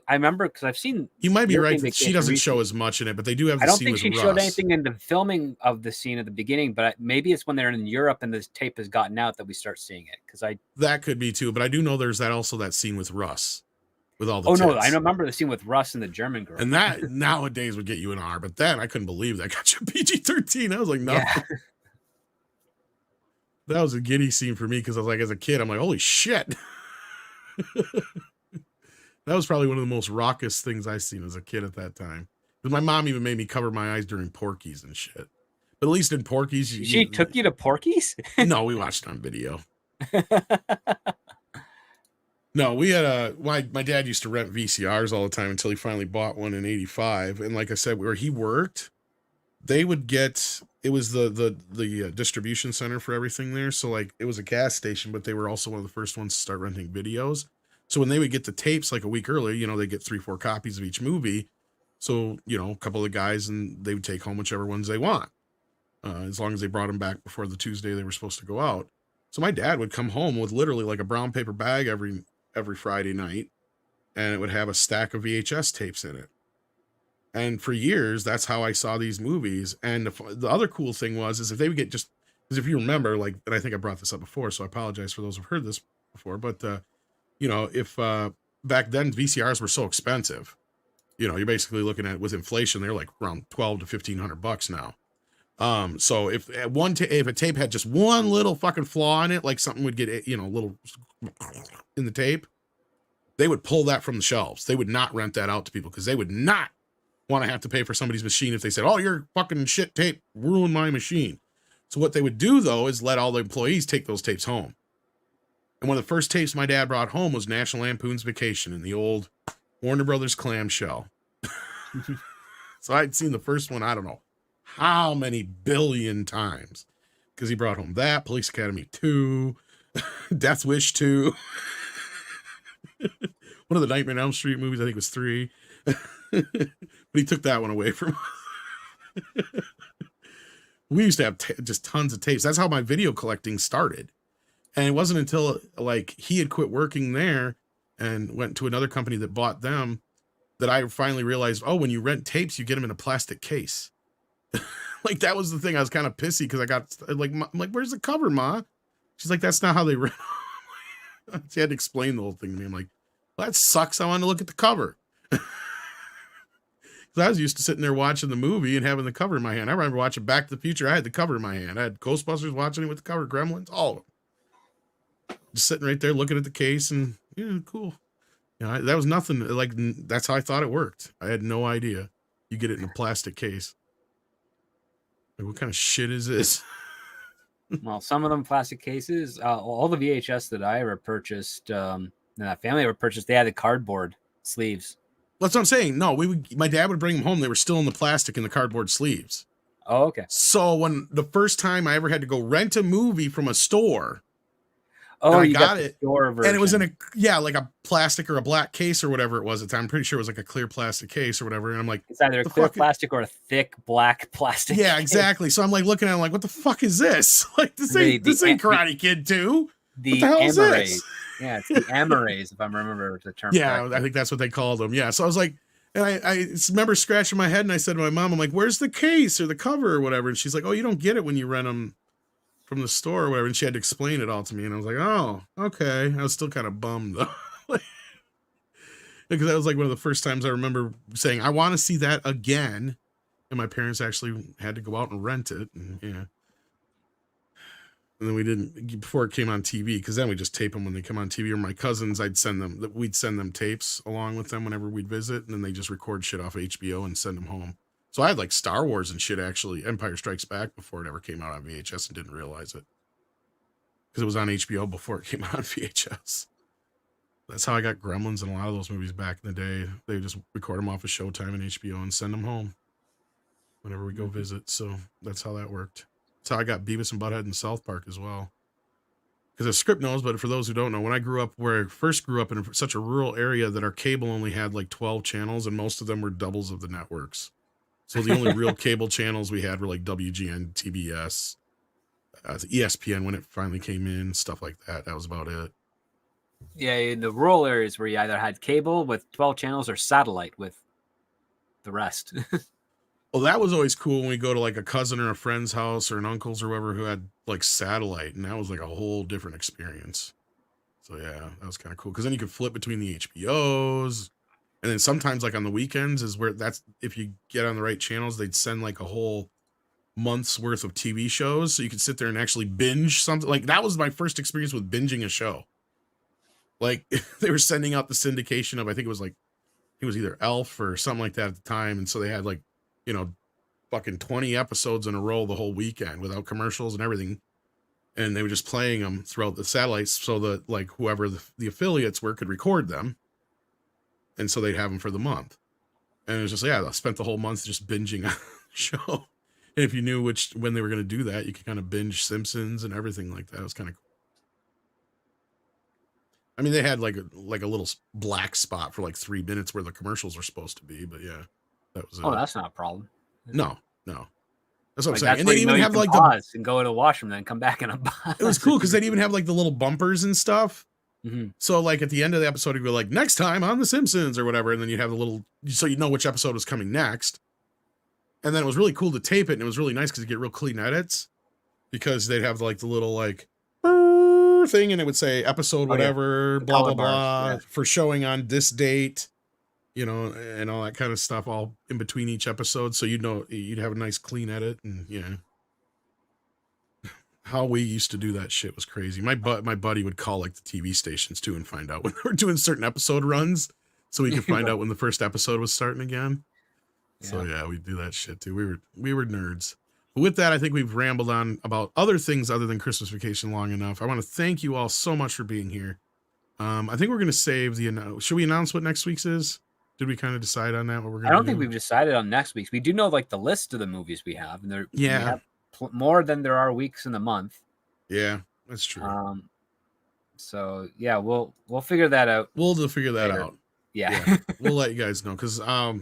C: I remember because I've seen.
B: You might be
C: European
B: right. That she doesn't show as much in it, but they do have. The
C: I don't
B: scene
C: think
B: with
C: she
B: Russ.
C: showed anything in the filming of the scene at the beginning, but maybe it's when they're in Europe and this tape has gotten out that we start seeing it. Because
B: that could be too, but I do know there's that scene with Russ, with all the.
C: Oh
B: tits.
C: no, I remember the scene with Russ and the German girl,
B: and that nowadays would get you an R, but then I couldn't believe that got you PG-13. I was like, no.
C: Yeah.
B: That was a giddy scene for me because I was like, as a kid, I'm like, holy shit. That was probably one of the most raucous things I've seen as a kid at that time. Because my mom even made me cover my eyes during Porky's and shit. But at least in Porky's,
C: she took you to Porky's?
B: No, we watched on video. No, we had my dad used to rent VCRs all the time until he finally bought one in '85. And like I said, where he worked, they would get, it was the distribution center for everything there. So like it was a gas station, but they were also one of the first ones to start renting videos. So when they would get the tapes like a week earlier, they get 3-4 copies of each movie. So, a couple of guys, and they would take home whichever ones they want. As long as they brought them back before the Tuesday they were supposed to go out. So my dad would come home with literally like a brown paper bag every Friday night, and it would have a stack of VHS tapes in it. And for years, that's how I saw these movies. And the other cool thing is if they would get because if you remember, like, and I think I brought this up before, so I apologize for those who've heard this before, but, if back then VCRs were so expensive, you're basically looking at, with inflation, they're like around $1,200 to $1,500 now. So if a tape had just one little fucking flaw in it, like something would get, a little in the tape, they would pull that from the shelves. They would not rent that out to people because they would not want to have to pay for somebody's machine if they said, oh, your fucking shit tape ruined my machine. So what they would do though is let all the employees take those tapes home. And one of the first tapes my dad brought home was National Lampoon's Vacation in the old Warner Brothers clamshell. So I'd seen the first one, I don't know how many billion times, because he brought home that, Police Academy 2, Death Wish 2, one of the Nightmare on Elm Street movies, I think was 3. But he took that one away from we used to have just tons of tapes. That's how my video collecting started. And it wasn't until like he had quit working there and went to another company that bought them that I finally realized, oh, when you rent tapes, you get them in a plastic case. Like that was the thing. I was kind of pissy because I got like, I'm like, where's the cover, Ma? She's like, that's not how they rent. She had to explain the whole thing to me. I'm like, well, that sucks. I wanted to look at the cover. I was used to sitting there watching the movie and having the cover in my hand. I remember watching Back to the Future. I had the cover in my hand. I had Ghostbusters watching it with the cover, Gremlins, all of them. Just sitting right there looking at the case and, cool. That was nothing. Like, that's how I thought it worked. I had no idea. You get it in a plastic case. Like, what kind of shit is this?
C: Well, some of them plastic cases, all the VHS that I ever purchased, and that family ever purchased, they had the cardboard sleeves.
B: That's what I'm saying. No, my dad would bring them home. They were still in the plastic in the cardboard sleeves.
C: Oh, okay.
B: So when the first time I ever had to go rent a movie from a store.
C: Oh,
B: and I
C: you
B: got
C: the
B: it,
C: store version.
B: and it was in like a plastic or a black case or whatever it was at the time. I'm pretty sure it was like a clear plastic case or whatever. And I'm like,
C: it's either a clear plastic or a thick black plastic.
B: Yeah,
C: case.
B: exactly. So I'm like looking at it, I'm like, what the fuck is this? Like this ain't Karate Kid 2. What the hell is this?
C: Yeah, it's the Amarays, if I remember the term.
B: Yeah,
C: correctly.
B: I think that's what they called them. Yeah. So I was like, and I remember scratching my head and I said to my mom, I'm like, where's the case or the cover or whatever? And she's like, oh, you don't get it when you rent them from the store or whatever. And she had to explain it all to me. And I was like, oh, okay. I was still kind of bummed though. Because that was like one of the first times I remember saying, I want to see that again. And my parents actually had to go out and rent it. And yeah. And then we didn't before it came on TV, because then we just tape them when they come on TV. Or my cousins, we'd send them tapes along with them whenever we'd visit, and then they just record shit off HBO and send them home. So I had like Star Wars and shit, actually, Empire Strikes Back, before it ever came out on VHS, and didn't realize it because it was on HBO before it came out on VHS. That's how I got Gremlins and a lot of those movies back in the day. They just record them off of Showtime and HBO and send them home whenever we go visit. So that's how that worked. That's how I got Beavis and Butthead and South Park as well. Because the script knows, but for those who don't know, when I grew up, where I first grew up in such a rural area that our cable only had like 12 channels, and most of them were doubles of the networks. So the only real cable channels we had were like WGN, TBS, ESPN when it finally came in, stuff like that. That was about it.
C: Yeah, in the rural areas where you either had cable with 12 channels or satellite with the rest.
B: Well, that was always cool when we go to like a cousin or a friend's house or an uncle's or whoever who had like satellite, and that was like a whole different experience. So yeah, that was kind of cool because then you could flip between the HBOs, and then sometimes like on the weekends is where that's if you get on the right channels, they'd send like a whole month's worth of TV shows, so you could sit there and actually binge something. Like that was my first experience with binging a show. Like they were sending out the syndication of, I think it was either Elf or something like that at the time, and so they had like, you know, fucking 20 episodes in a row the whole weekend without commercials and everything. And they were just playing them throughout the satellites so that like whoever the affiliates were could record them. And so they'd have them for the month. And it was just, yeah, I spent the whole month just binging a show. And if you knew when they were going to do that, you could kind of binge Simpsons and everything like that. It was kind of cool. I mean, they had like a little black spot for like 3 minutes where the commercials were supposed to be, but yeah. That was it.
C: Oh, that's not a problem.
B: No. That's what I'm saying.
C: That's
B: and they even have like
C: pause and go to the washroom, then come back and unpause.
B: It was cool because they'd even have like the little bumpers and stuff.
C: Mm-hmm.
B: So like at the end of the episode, you'd go like, next time on The Simpsons or whatever, and then you'd have the little, so you know which episode was coming next. And then it was really cool to tape it, and it was really nice because you get real clean edits because they'd have like the little like thing, and it would say episode whatever, blah blah blah, for showing on this date. You know, and all that kind of stuff all in between each episode. So you'd have a nice clean edit, and yeah. How we used to do that shit was crazy. My buddy would call like the TV stations too and find out when they were doing certain episode runs so we could find out when the first episode was starting again. Yeah. So yeah, we'd do that shit too. We were nerds. But with that, I think we've rambled on about other things other than Christmas Vacation long enough. I want to thank you all so much for being here. I think we're going to save should we announce what next week's is? Did we kind of decide on that? What we're going to do?
C: I don't think we've decided on next week's. We do know like the list of the movies we have, and we have more than there are weeks in the month.
B: Yeah, that's true.
C: So yeah, we'll figure that out.
B: We'll figure that out.
C: Yeah.
B: We'll let you guys know because we'll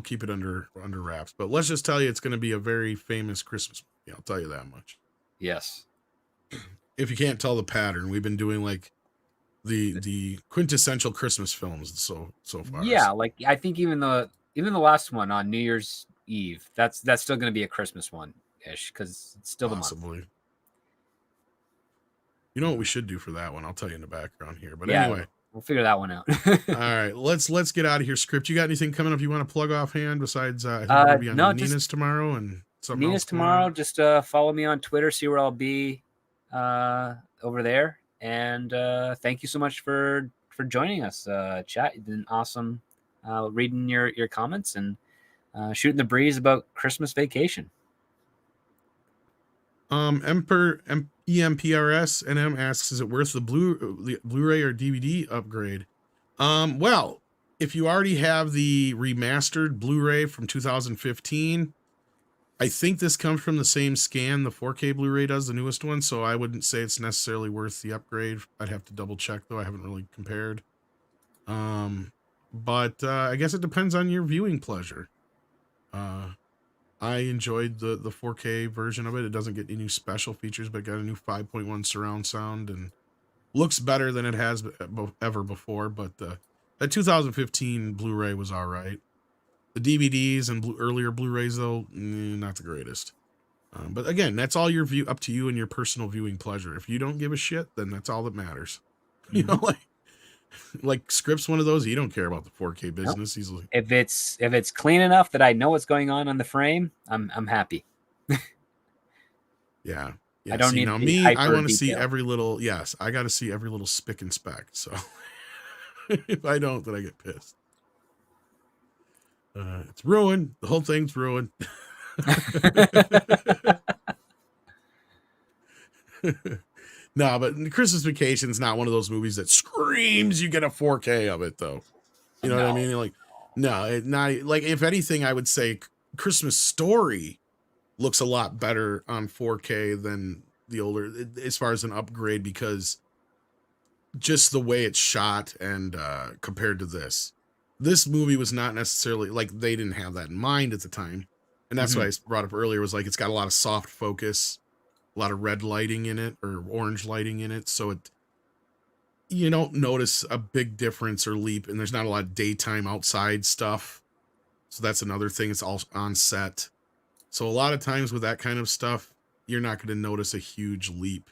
B: keep it under wraps. But let's just tell you, it's going to be a very famous Christmas movie. I'll tell you that much.
C: Yes.
B: If you can't tell the pattern, we've been doing like the quintessential Christmas films so far.
C: Yeah, like I think even the last one on New Year's Eve, that's still going to be a Christmas one ish because it's still possibly the month. You know what we should do for that one? I'll tell you in the background here. But anyway, we'll figure that one out.
B: All right, let's get out of here. Script, you got anything coming up you want to plug offhand besides I think we're gonna be on Nina's tomorrow and something
C: Nina's
B: else
C: tomorrow? Just follow me on Twitter, see where I'll be over there. And thank you so much for joining us, chat. It's been awesome reading your comments and shooting the breeze about Christmas Vacation.
B: EMPRS NM asks, is it worth the Blu-ray or DVD upgrade? Well, if you already have the remastered Blu-ray from 2015, I think this comes from the same scan the 4K Blu-ray does, the newest one, so I wouldn't say it's necessarily worth the upgrade. I'd have to double check though. I haven't really compared. But I guess it depends on your viewing pleasure. I enjoyed the 4K version of it. It doesn't get any special features, but it got a new 5.1 surround sound and looks better than it has ever before. But that 2015 Blu-ray was all right. The DVDs and earlier Blu-rays, though, not the greatest. But again, that's all up to you and your personal viewing pleasure. If you don't give a shit, then that's all that matters. You know, like Script's one of those. He don't care about the 4K business. He's like,
C: if it's clean enough that I know what's going on the frame, I'm happy.
B: Yeah.
C: I don't need
B: me. I want to see every little. Yes, I got to see every little spick and speck. So if I don't, then I get pissed. It's ruined. The whole thing's ruined. No, but Christmas Vacation's not one of those movies that screams you get a 4K of it, though. You know what I mean? Like, no, not like. If anything, I would say Christmas Story looks a lot better on 4K than the older, as far as an upgrade, because just the way it's shot and compared to this movie was not necessarily like, they didn't have that in mind at the time. And that's why I brought up earlier, was like, it's got a lot of soft focus, a lot of red lighting in it, or orange lighting in it. So you don't notice a big difference or leap, and there's not a lot of daytime outside stuff. So that's another thing. It's all on set. So a lot of times with that kind of stuff, you're not going to notice a huge leap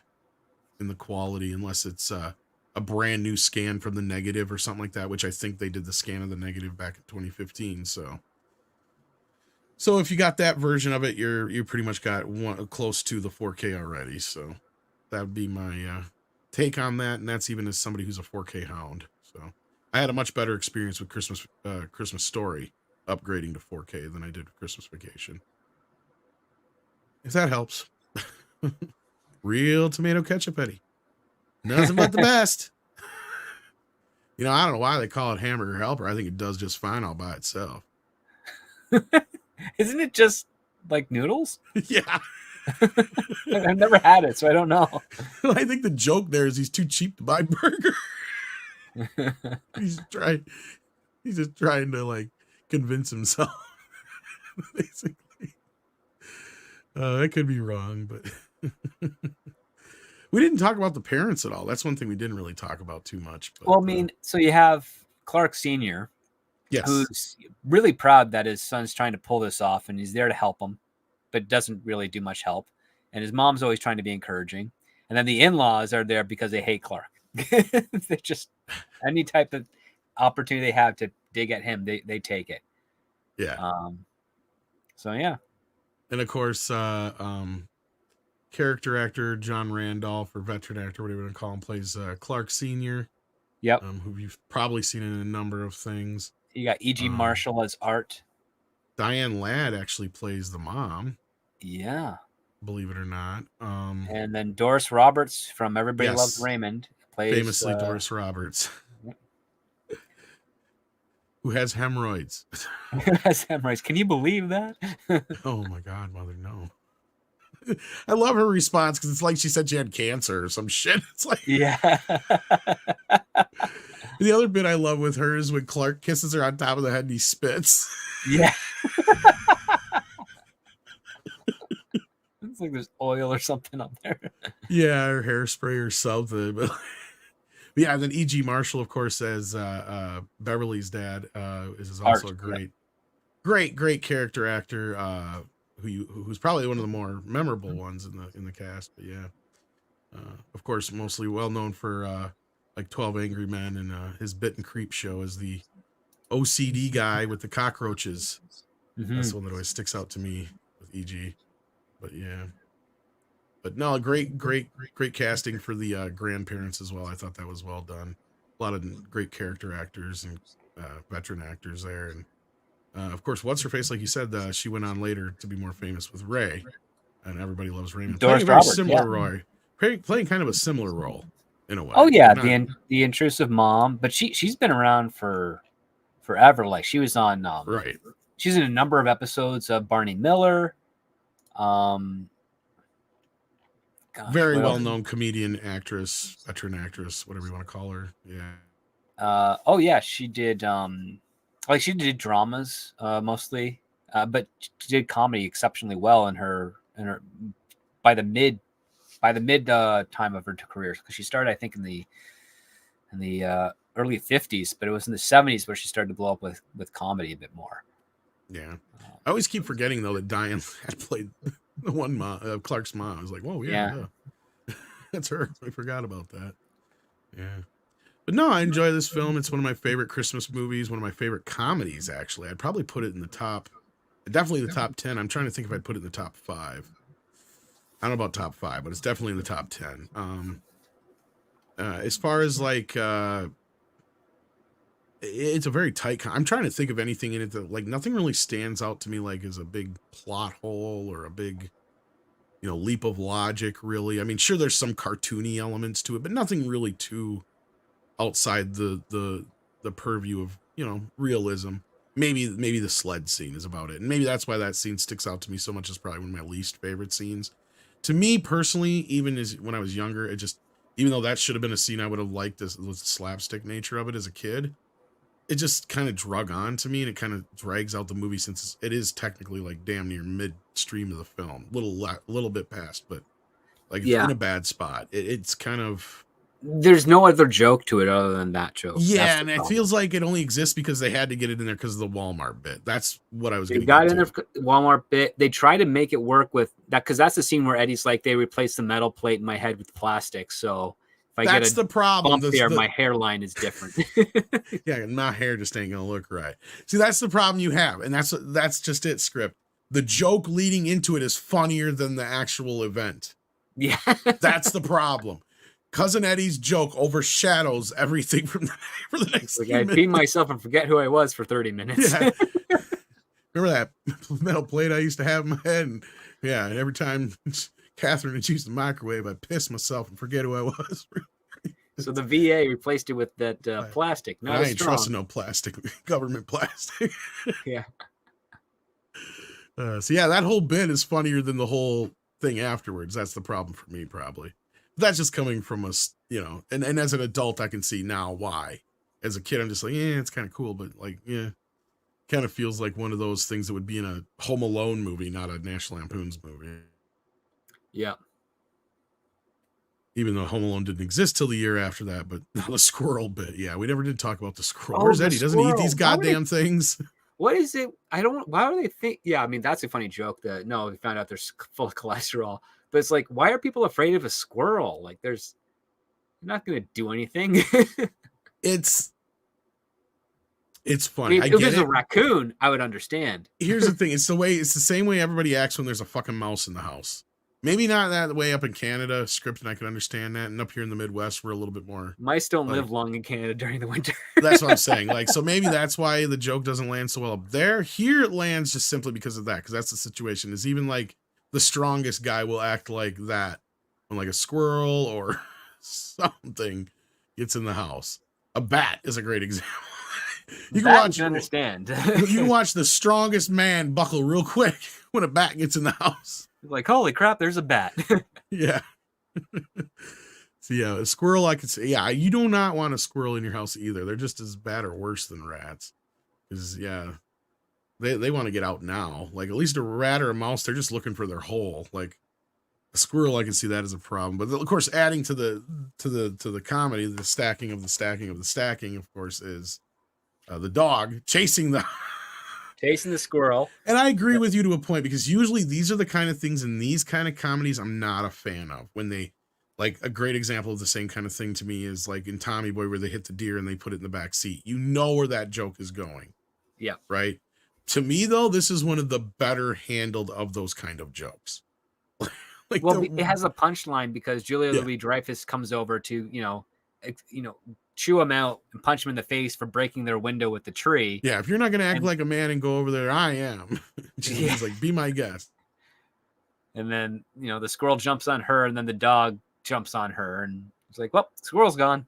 B: in the quality unless it's a brand new scan from the negative or something like that, which I think they did the scan of the negative back in 2015. So if you got that version of it, you pretty much got close to the 4K already. So that would be my take on that. And that's even as somebody who's a 4K hound. So I had a much better experience with Christmas Story upgrading to 4K than I did with Christmas Vacation. If that helps. Real tomato ketchup, Eddie. Nothing but the best. You know, I don't know why they call it Hamburger Helper. I think it does just fine all by itself.
C: Isn't it just like noodles?
B: Yeah.
C: I've never had it, so I don't know.
B: I think the joke there is he's too cheap to buy burger. He's just trying to like convince himself. Basically. That could be wrong, but we didn't talk about the parents at all. That's one thing we didn't really talk about too much. But,
C: well, I mean, so you have Clark Sr.,
B: yes,
C: who's really proud that his son's trying to pull this off, and he's there to help him, but doesn't really do much help. And his mom's always trying to be encouraging. And then the in-laws are there because they hate Clark. They're just, any type of opportunity they have to dig at him, they take it.
B: Yeah.
C: So, yeah.
B: And of course, character actor John Randolph, or veteran actor, whatever you want to call him, plays Clark Sr.
C: Yep.
B: Who you've probably seen in a number of things.
C: You got E.G. Marshall as Art.
B: Diane Ladd actually plays the mom.
C: Yeah.
B: Believe it or not.
C: And then Doris Roberts from Everybody Loves Raymond plays
B: famously Doris Roberts. Who has hemorrhoids.
C: Who has hemorrhoids. Can you believe that?
B: Oh my God, mother, no. I love her response because it's like she said she had cancer or some shit. It's like,
C: yeah.
B: The other bit I love with her is when Clark kisses her on top of the head and he spits.
C: Yeah. It's like there's oil or something up there.
B: Yeah, or hairspray or something. But yeah, and then E.G. Marshall, of course, as Beverly's dad, is also
C: Art,
B: a great character actor. Who's probably one of the more memorable ones in the cast. But yeah, of course, mostly well known for like 12 Angry Men and his Bit and Creep show as the OCD guy with the cockroaches. Mm-hmm. That's the one that always sticks out to me with EG. But yeah, but no, great casting for the grandparents as well. I thought that was well done. A lot of great character actors and veteran actors there, and of course, what's her face? Like you said, she went on later to be more famous with Ray, and Everybody Loves Raymond.
C: Doris
B: playing a very
C: Roberts,
B: similar role, playing kind of a the role in a way.
C: Oh yeah, the intrusive mom, but she's been around for forever. Like she was on
B: right.
C: She's in a number of episodes of Barney Miller. Um, gosh,
B: Very
C: what else?
B: well-known comedian, actress, veteran actress, whatever you want to call her. Yeah.
C: Oh yeah, she did like she did dramas mostly, but she did comedy exceptionally well in her by the mid time of her career, because she started, I think, in the early 50s, but it was in the 70s where she started to blow up with comedy a bit more.
B: Yeah. I always keep forgetting though that Diane had played the one mom, Clark's mom. I was like, whoa, yeah. That's her. I forgot about that. Yeah. But no, I enjoy this film. It's one of my favorite Christmas movies, one of my favorite comedies, actually. I'd probably put it in the top, definitely the top 10. I'm trying to think if I'd put it in the top 5. I don't know about top 5, but it's definitely in the top 10. As far as like, it's a very tight, I'm trying to think of anything in it that, like, nothing really stands out to me like as a big plot hole or a big, leap of logic, really. I mean, sure, there's some cartoony elements to it, but nothing really too outside the purview of realism. Maybe the sled scene is about it, and maybe that's why that scene sticks out to me so much. It's probably one of my least favorite scenes to me personally. Even as when I was younger, it just, even though that should have been a scene I would have liked, this the slapstick nature of it as a kid, it just kind of drug on to me, and it kind of drags out the movie, since it is technically like damn near midstream of the film, little bit past, but like it's in a bad spot. It's kind of,
C: there's no other joke to it other than that joke.
B: Yeah, and it feels like it only exists because they had to get it in there because of the Walmart bit. That's what I was going to get
C: in there. Walmart bit. They try to make it work with that, because that's the scene where Eddie's like, they replaced the metal plate in my head with plastic. So if I
B: that's
C: get
B: the problem
C: bump there, my hairline is different.
B: Yeah, my hair just ain't gonna look right. See, that's the problem you have, and that's just it. Script. The joke leading into it is funnier than the actual event.
C: Yeah,
B: that's the problem. Cousin Eddie's joke overshadows everything for the next.
C: Like, I pee myself and forget who I was for 30 minutes.
B: Yeah. Remember that metal plate I used to have in my head? And yeah, and every time Catherine would use the microwave, I piss myself and forget who I was.
C: So the VA replaced it with that plastic.
B: I ain't trusting no plastic, government plastic.
C: Yeah.
B: So yeah, that whole bit is funnier than the whole thing afterwards. That's the problem for me, probably. That's just coming from us, and as an adult, I can see now why. As a kid, I'm just like, yeah, it's kind of cool, but like, yeah, kind of feels like one of those things that would be in a Home Alone movie, not a National Lampoon's movie.
C: Yeah.
B: Even though Home Alone didn't exist till the year after that, but the squirrel bit, yeah, we never did talk about the squirrel. Where's Eddie? Doesn't he eat these goddamn things?
C: What is it? Why do they think? Yeah, I mean, that's a funny joke that, no, we found out they're full of cholesterol. But it's like, why are people afraid of a squirrel? Like, you're not going to do anything.
B: It's funny.
C: I mean, if it was a raccoon, I would understand.
B: Here's the thing. It's the same way everybody acts when there's a fucking mouse in the house. Maybe not that way up in Canada, script, and I can understand that. And up here in the Midwest, we're a little bit more.
C: Mice don't live long in Canada during the winter.
B: That's what I'm saying. Like, so maybe that's why the joke doesn't land so well up there. Here it lands just simply because of that. Because that's the situation. Is even like the strongest guy will act like that when like a squirrel or something gets in the house. A bat is a great example. You can watch.
C: Understand.
B: You can watch the strongest man buckle real quick when a bat gets in the house.
C: Like, holy crap, there's a bat.
B: Yeah. So yeah, a squirrel, I could say, yeah, you do not want a squirrel in your house either. They're just as bad or worse than rats. Because yeah, they want to get out now. Like, at least a rat or a mouse, they're just looking for their hole. Like a squirrel, I can see that as a problem. But of course, adding to the comedy, the stacking of the stacking of the stacking, of course, is the dog chasing the
C: squirrel.
B: And I agree with you to a point, because usually these are the kind of things in these kind of comedies I'm not a fan of. When they, like, a great example of the same kind of thing to me is like in Tommy Boy, where they hit the deer and they put it in the back seat. You know where that joke is going.
C: Yeah.
B: Right. To me, though, this is one of the better handled of those kind of jokes.
C: Like, well, it has a punchline because Julia Louis-Dreyfus comes over to, chew him out and punch him in the face for breaking their window with the tree.
B: Yeah, if you're not going to act like a man and go over there, I am. She's like, be my guest.
C: And then, the squirrel jumps on her, and then the dog jumps on her, and it's like, well, the squirrel's gone.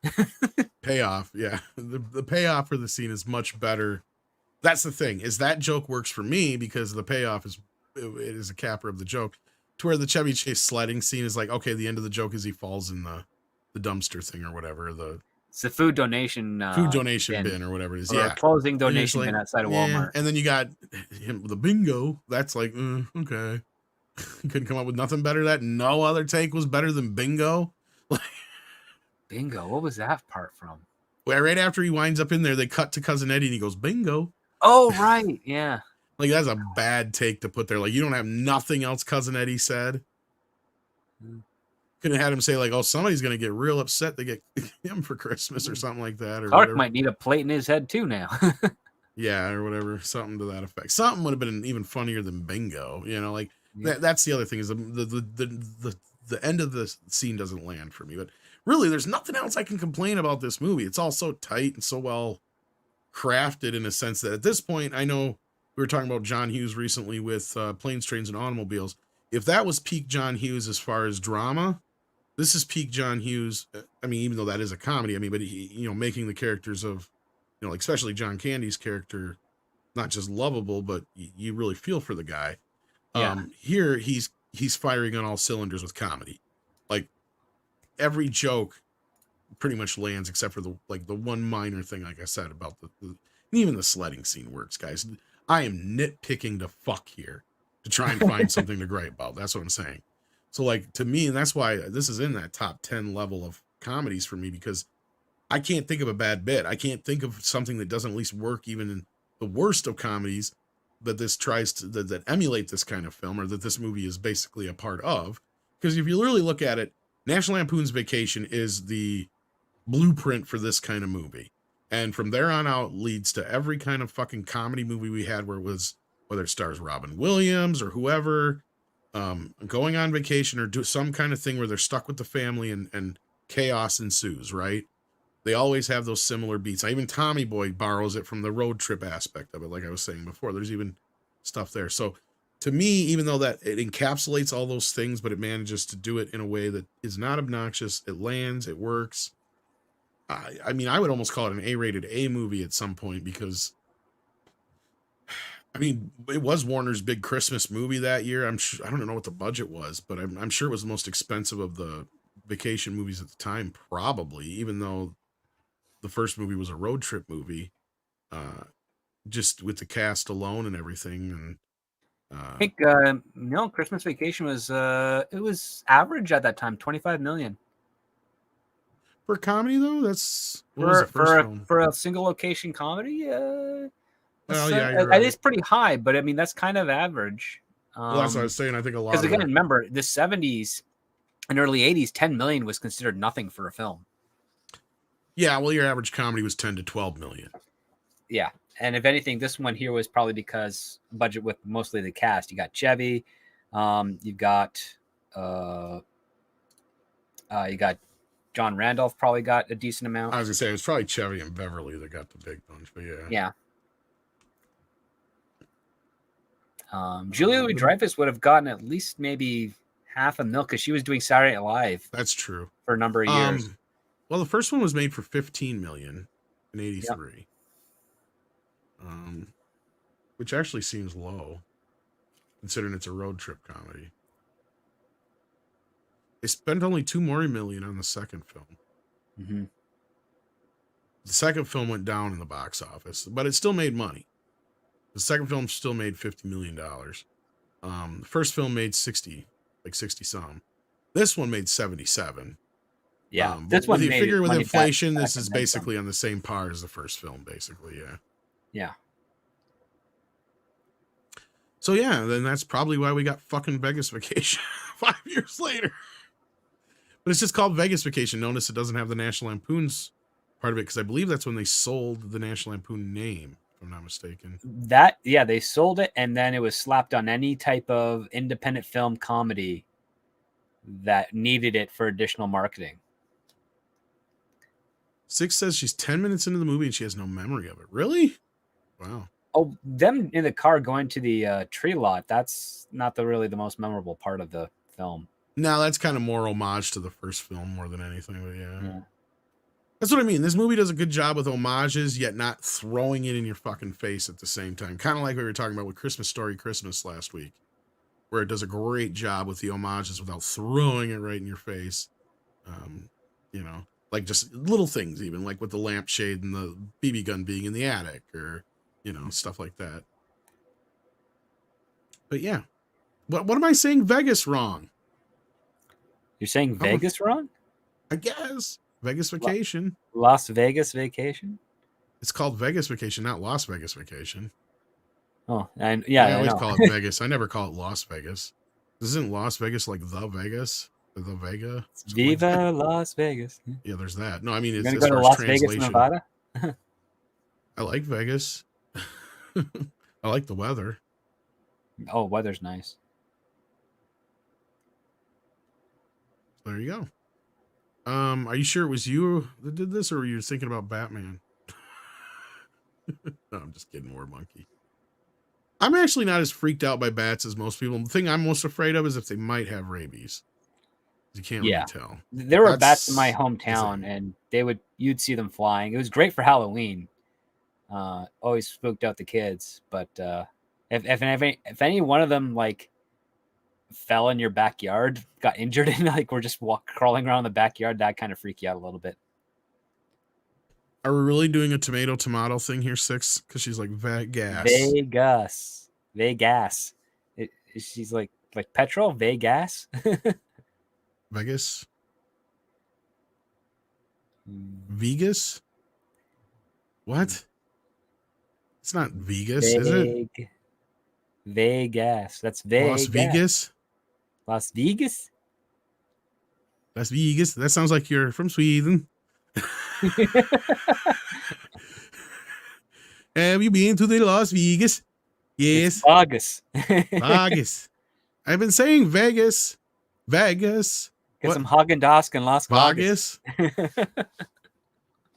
B: Payoff, yeah. The payoff for the scene is much better. That's the thing, is that joke works for me because the payoff is it is a capper of the joke, to where the Chevy Chase sledding scene is like, okay, the end of the joke is he falls in the dumpster thing or whatever, the
C: It's a food donation
B: food donation bin or whatever it is.
C: or a
B: Yeah.
C: closing
B: And it's
C: donation
B: like,
C: bin outside of
B: yeah.
C: Walmart.
B: And then you got him with the bingo. That's like, okay. You couldn't come up with nothing better. That no other take was better than bingo.
C: Bingo. What was that part from?
B: Well, right after he winds up in there, they cut to Cousin Eddie and he goes, bingo.
C: Oh, right. Yeah.
B: Like, that's a bad take to put there. Like, you don't have nothing else Cousin Eddie said. Could have had him say, like, oh, somebody's going to get real upset they get him for Christmas or something like that. Or
C: Clark
B: whatever.
C: might need a plate in his head, too, now.
B: Yeah, or whatever. Something to that effect. Something would have been even funnier than bingo. You know, like, that's the other thing is the end of the scene doesn't land for me. But really, there's nothing else I can complain about this movie. It's all so tight and so well crafted in a sense that at this point, I know we were talking about John Hughes recently with Planes, Trains, and Automobiles. If that was peak John Hughes as far as drama, this is peak John Hughes. I mean, even though that is a comedy, I mean, but he, you know, making the characters of, you know, like especially John Candy's character, not just lovable, but you really feel for the guy.
C: Yeah.
B: Here he's firing on all cylinders with comedy. Like every joke pretty much lands except for the one minor thing, like I said, about the even the sledding scene works, guys. I am nitpicking the fuck here to try and find something to gripe about. That's what I'm saying. So like to me, and that's why this is in that top 10 level of comedies for me, because I can't think of a bad bit. I can't think of something that doesn't at least work even in the worst of comedies that this tries to that emulate this kind of film, or that this movie is basically a part of. Because if you really look at it, National Lampoon's Vacation is the blueprint for this kind of movie. And from there on out leads to every kind of fucking comedy movie we had where it was, whether it stars Robin Williams or whoever, going on vacation or do some kind of thing where they're stuck with the family and chaos ensues, right? They always have those similar beats. Even Tommy Boy borrows it from the road trip aspect of it, like I was saying before. There's even stuff there. So to me, even though that it encapsulates all those things, but it manages to do it in a way that is not obnoxious, it lands, it works. I mean, I would almost call it an A-rated A movie at some point, because I mean, it was Warner's big Christmas movie that year. I don't know what the budget was, but I'm sure it was the most expensive of the vacation movies at the time, probably, even though the first movie was a road trip movie, just with the cast alone and everything. And
C: I think Christmas Vacation was it was average at that time, 25 million.
B: For comedy though, that's for
C: a single location comedy.
B: Well, yeah, you're right.
C: It is pretty high, but I mean that's kind of average.
B: Well, that's what I was saying. I think a lot.
C: Because again, remember the 70s and early 80s, 10 million was considered nothing for a film. Yeah,
B: well, your average comedy was 10 to 12 million.
C: Yeah, and if anything, this one here was probably because budget with mostly the cast. You got Chevy, you got John Randolph probably got a decent amount.
B: I was gonna say it was probably Chevy and Beverly that got the big bunch, but yeah.
C: Yeah. Julia Louis-Dreyfus would have gotten at least maybe $500,000 because she was doing Saturday Night Live.
B: That's true.
C: For a number of years.
B: Well, the first one was made for $15 million in '83, which actually seems low, considering it's a road trip comedy. They spent only $2 more million on the second film.
C: Mm-hmm.
B: The second film went down in the box office, but it still made money. The second film still made $50 million. The first film made 60 some. This one made 77.
C: Yeah,
B: this one. You figure with inflation, this is basically on the same par as the first film, basically. Yeah.
C: Yeah.
B: So yeah, then that's probably why we got fucking Vegas Vacation 5 years later. But it's just called Vegas Vacation. Notice it doesn't have the National Lampoon's part of it, because I believe that's when they sold the National Lampoon name, if I'm not mistaken.
C: They sold it, and then it was slapped on any type of independent film comedy that needed it for additional marketing.
B: Six says she's 10 minutes into the movie and she has no memory of it. Really? Wow.
C: Oh, them in the car going to the tree lot, that's not really the most memorable part of the film.
B: No, that's kind of more homage to the first film more than anything, but yeah. That's what I mean. This movie does a good job with homages, yet not throwing it in your fucking face at the same time. Kind of like we were talking about with Christmas Story Christmas last week. where it does a great job with the homages without throwing it right in your face. You know, like just little things, even like with the lampshade and the BB gun being in the attic, or you know, stuff like that. But yeah, what am I saying? Vegas wrong?
C: You're saying Vegas wrong?
B: I guess Vegas Vacation.
C: Las Vegas Vacation.
B: It's called Vegas Vacation, not Las Vegas Vacation.
C: Oh, and yeah,
B: I always
C: know.
B: call it Vegas. I never call it Las Vegas. Isn't Las Vegas like the Vegas? Or the Vega?
C: Viva Las Vegas.
B: Yeah, there's that. No, I mean, it's
C: You're
B: as
C: gonna go
B: far
C: to
B: as
C: Las Vegas,
B: translation.
C: Nevada?
B: I like Vegas. I like the weather.
C: Oh, weather's nice.
B: There you go. Are you sure it was you that did this, or were you thinking about Batman? No, I'm just kidding. War Monkey. I'm actually not as freaked out by bats as most people. The thing I'm most afraid of is if they might have rabies. You can't really tell.
C: There were bats in my hometown, and you'd see them flying. It was great for Halloween. Always spooked out the kids. But if any one of them like fell in your backyard, got injured, and like we're just crawling around the backyard, that kind of freak you out a little bit.
B: Are we really doing a tomato thing here, Six? Because she's like Vegas.
C: Vegas. She's like petrol. Vegas.
B: Vegas. Vegas. What? It's not Vegas, is it?
C: Vegas. That's Vegas.
B: Las Vegas.
C: Las Vegas.
B: Las Vegas. That sounds like you're from Sweden. Have you been to the Las Vegas? Yes.
C: Vegas.
B: Vegas. I've been saying Vegas. Vegas.
C: Get some Haagen-Dazs and Las
B: Vegas.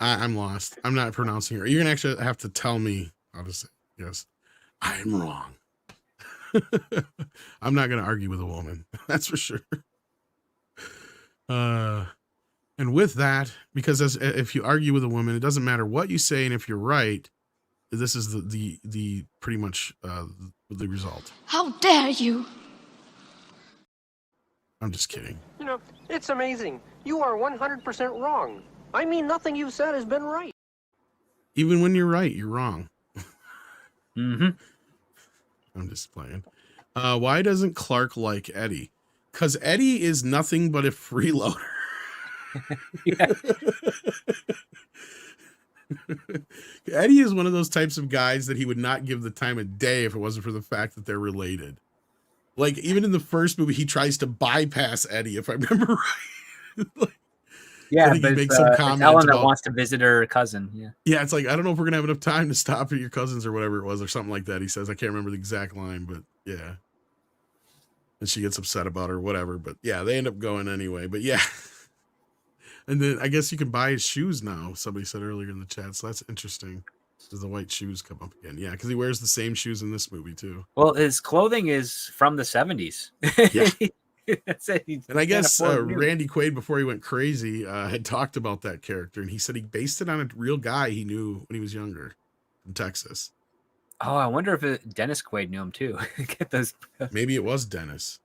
B: I'm lost. I'm not pronouncing it. You're gonna actually have to tell me how to say it. Yes. I'm wrong. I'm not gonna argue with a woman. That's for sure. And with that, because if you argue with a woman, it doesn't matter what you say, and if you're right, this is the pretty much the result.
D: How dare you?
B: I'm just kidding.
E: You know, it's amazing. You are 100% wrong. I mean, nothing you've said has been right.
B: Even when you're right, you're wrong.
C: Mm-hmm.
B: I'm just playing. Why doesn't Clark like Eddie? Because Eddie is nothing but a freeloader. Eddie is one of those types of guys that he would not give the time of day if it wasn't for the fact that they're related. Like, even in the first movie, he tries to bypass Eddie, if I remember right. Like,
C: yeah,
B: but
C: it's Ellen that wants to visit her cousin. Yeah,
B: it's like, I don't know if we're gonna have enough time to stop at your cousin's or whatever it was, or something like that. He says, I can't remember the exact line, but yeah. And she gets upset about her, whatever. But yeah, they end up going anyway. But yeah. And then I guess you can buy his shoes now. Somebody said earlier in the chat, so that's interesting. Does the white shoes come up again? Yeah, because he wears the same shoes in this movie too.
C: Well, his clothing is from the 70s.
B: Yeah. That's it. And I guess Randy Quaid, before he went crazy, had talked about that character, and he said he based it on a real guy he knew when he was younger from Texas.
C: Oh, I wonder if Dennis Quaid knew him too. Get those.
B: Maybe it was Dennis.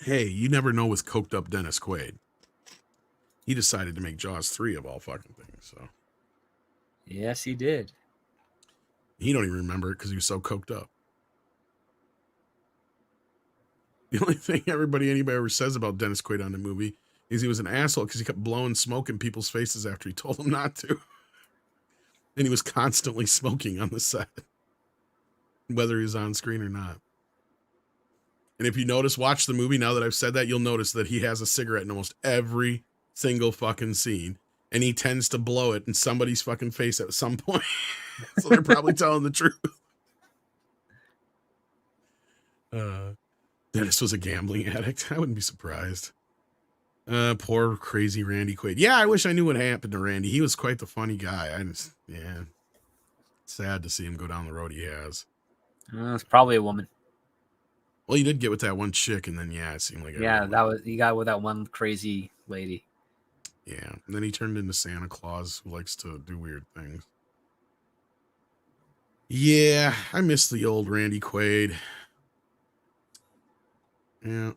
B: Hey, you never know with coked up Dennis Quaid. He decided to make Jaws 3 of all fucking things. So,
C: yes, he did.
B: He don't even remember it because he was so coked up. The only thing anybody ever says about Dennis Quaid on the movie is he was an asshole because he kept blowing smoke in people's faces after he told them not to. And he was constantly smoking on the set, whether he was on screen or not. And if you watch the movie now that I've said that, you'll notice that he has a cigarette in almost every single fucking scene, and he tends to blow it in somebody's fucking face at some point. So they're probably telling the truth. Dennis was a gambling addict. I wouldn't be surprised. Poor crazy Randy Quaid. Yeah, I wish I knew what happened to Randy. He was quite the funny guy. Sad to see him go down the road he has.
C: It's probably a woman.
B: Well, he did get with that one chick, and then it seemed like
C: he got with that one crazy lady.
B: Yeah, and then he turned into Santa Claus, who likes to do weird things. Yeah, I miss the old Randy Quaid. Yeah,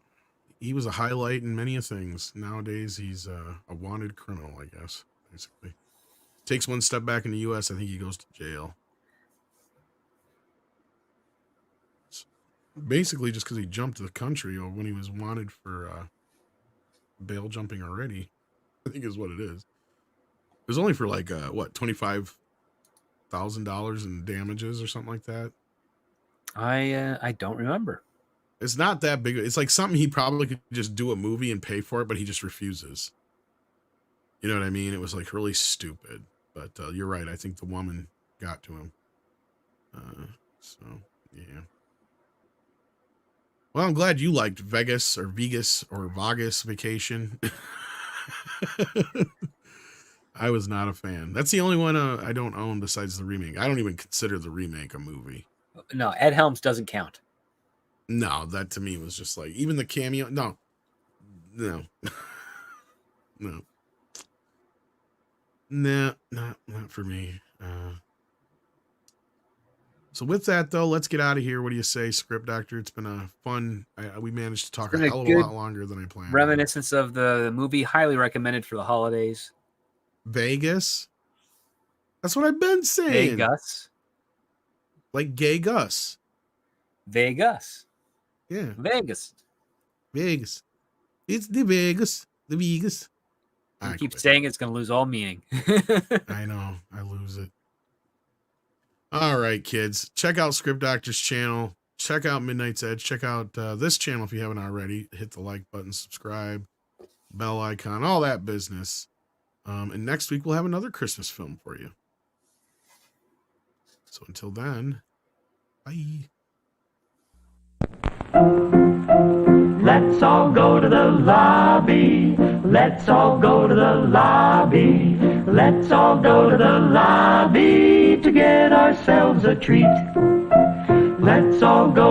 B: he was a highlight in many things. Nowadays, he's a wanted criminal, I guess, basically. Takes one step back in the U.S., I think he goes to jail. Basically, just because he jumped the country or when he was wanted for bail jumping already, I think is what it is. It was only for like, what, $25,000 in damages or something like that.
C: I don't remember.
B: It's not that big. It's like something he probably could just do a movie and pay for it, but he just refuses. You know what I mean? It was like really stupid. But you're right. I think the woman got to him. So, yeah. Well, I'm glad you liked Vegas or Vegas Vacation. I was not a fan. That's the only one I don't own besides the remake. I don't even consider the remake a movie.
C: No, Ed Helms doesn't count.
B: No, that to me was just like, even the cameo. No. No, not for me. So with that, though, let's get out of here. What do you say, Script Doctor? It's been a fun. We managed to talk a hell of a lot longer than I planned.
C: Reminiscence of the movie, highly recommended for the holidays.
B: Vegas. That's what I've been saying.
C: Vegas.
B: Like Gay Gus.
C: Vegas.
B: Yeah.
C: Vegas.
B: Vegas. It's the Vegas. The Vegas.
C: You keep saying it's going to lose all meaning.
B: I know. I lose it. All right, kids. Check out Script Doctor's channel. Check out Midnight's Edge. Check out this channel if you haven't already. Hit the like button, subscribe, bell icon, all that business. And next week we'll have another Christmas film for you. So until then, bye.
A: Let's all go to the lobby. Let's all go to the lobby. Let's all go to the lobby to get ourselves a treat. Let's all go.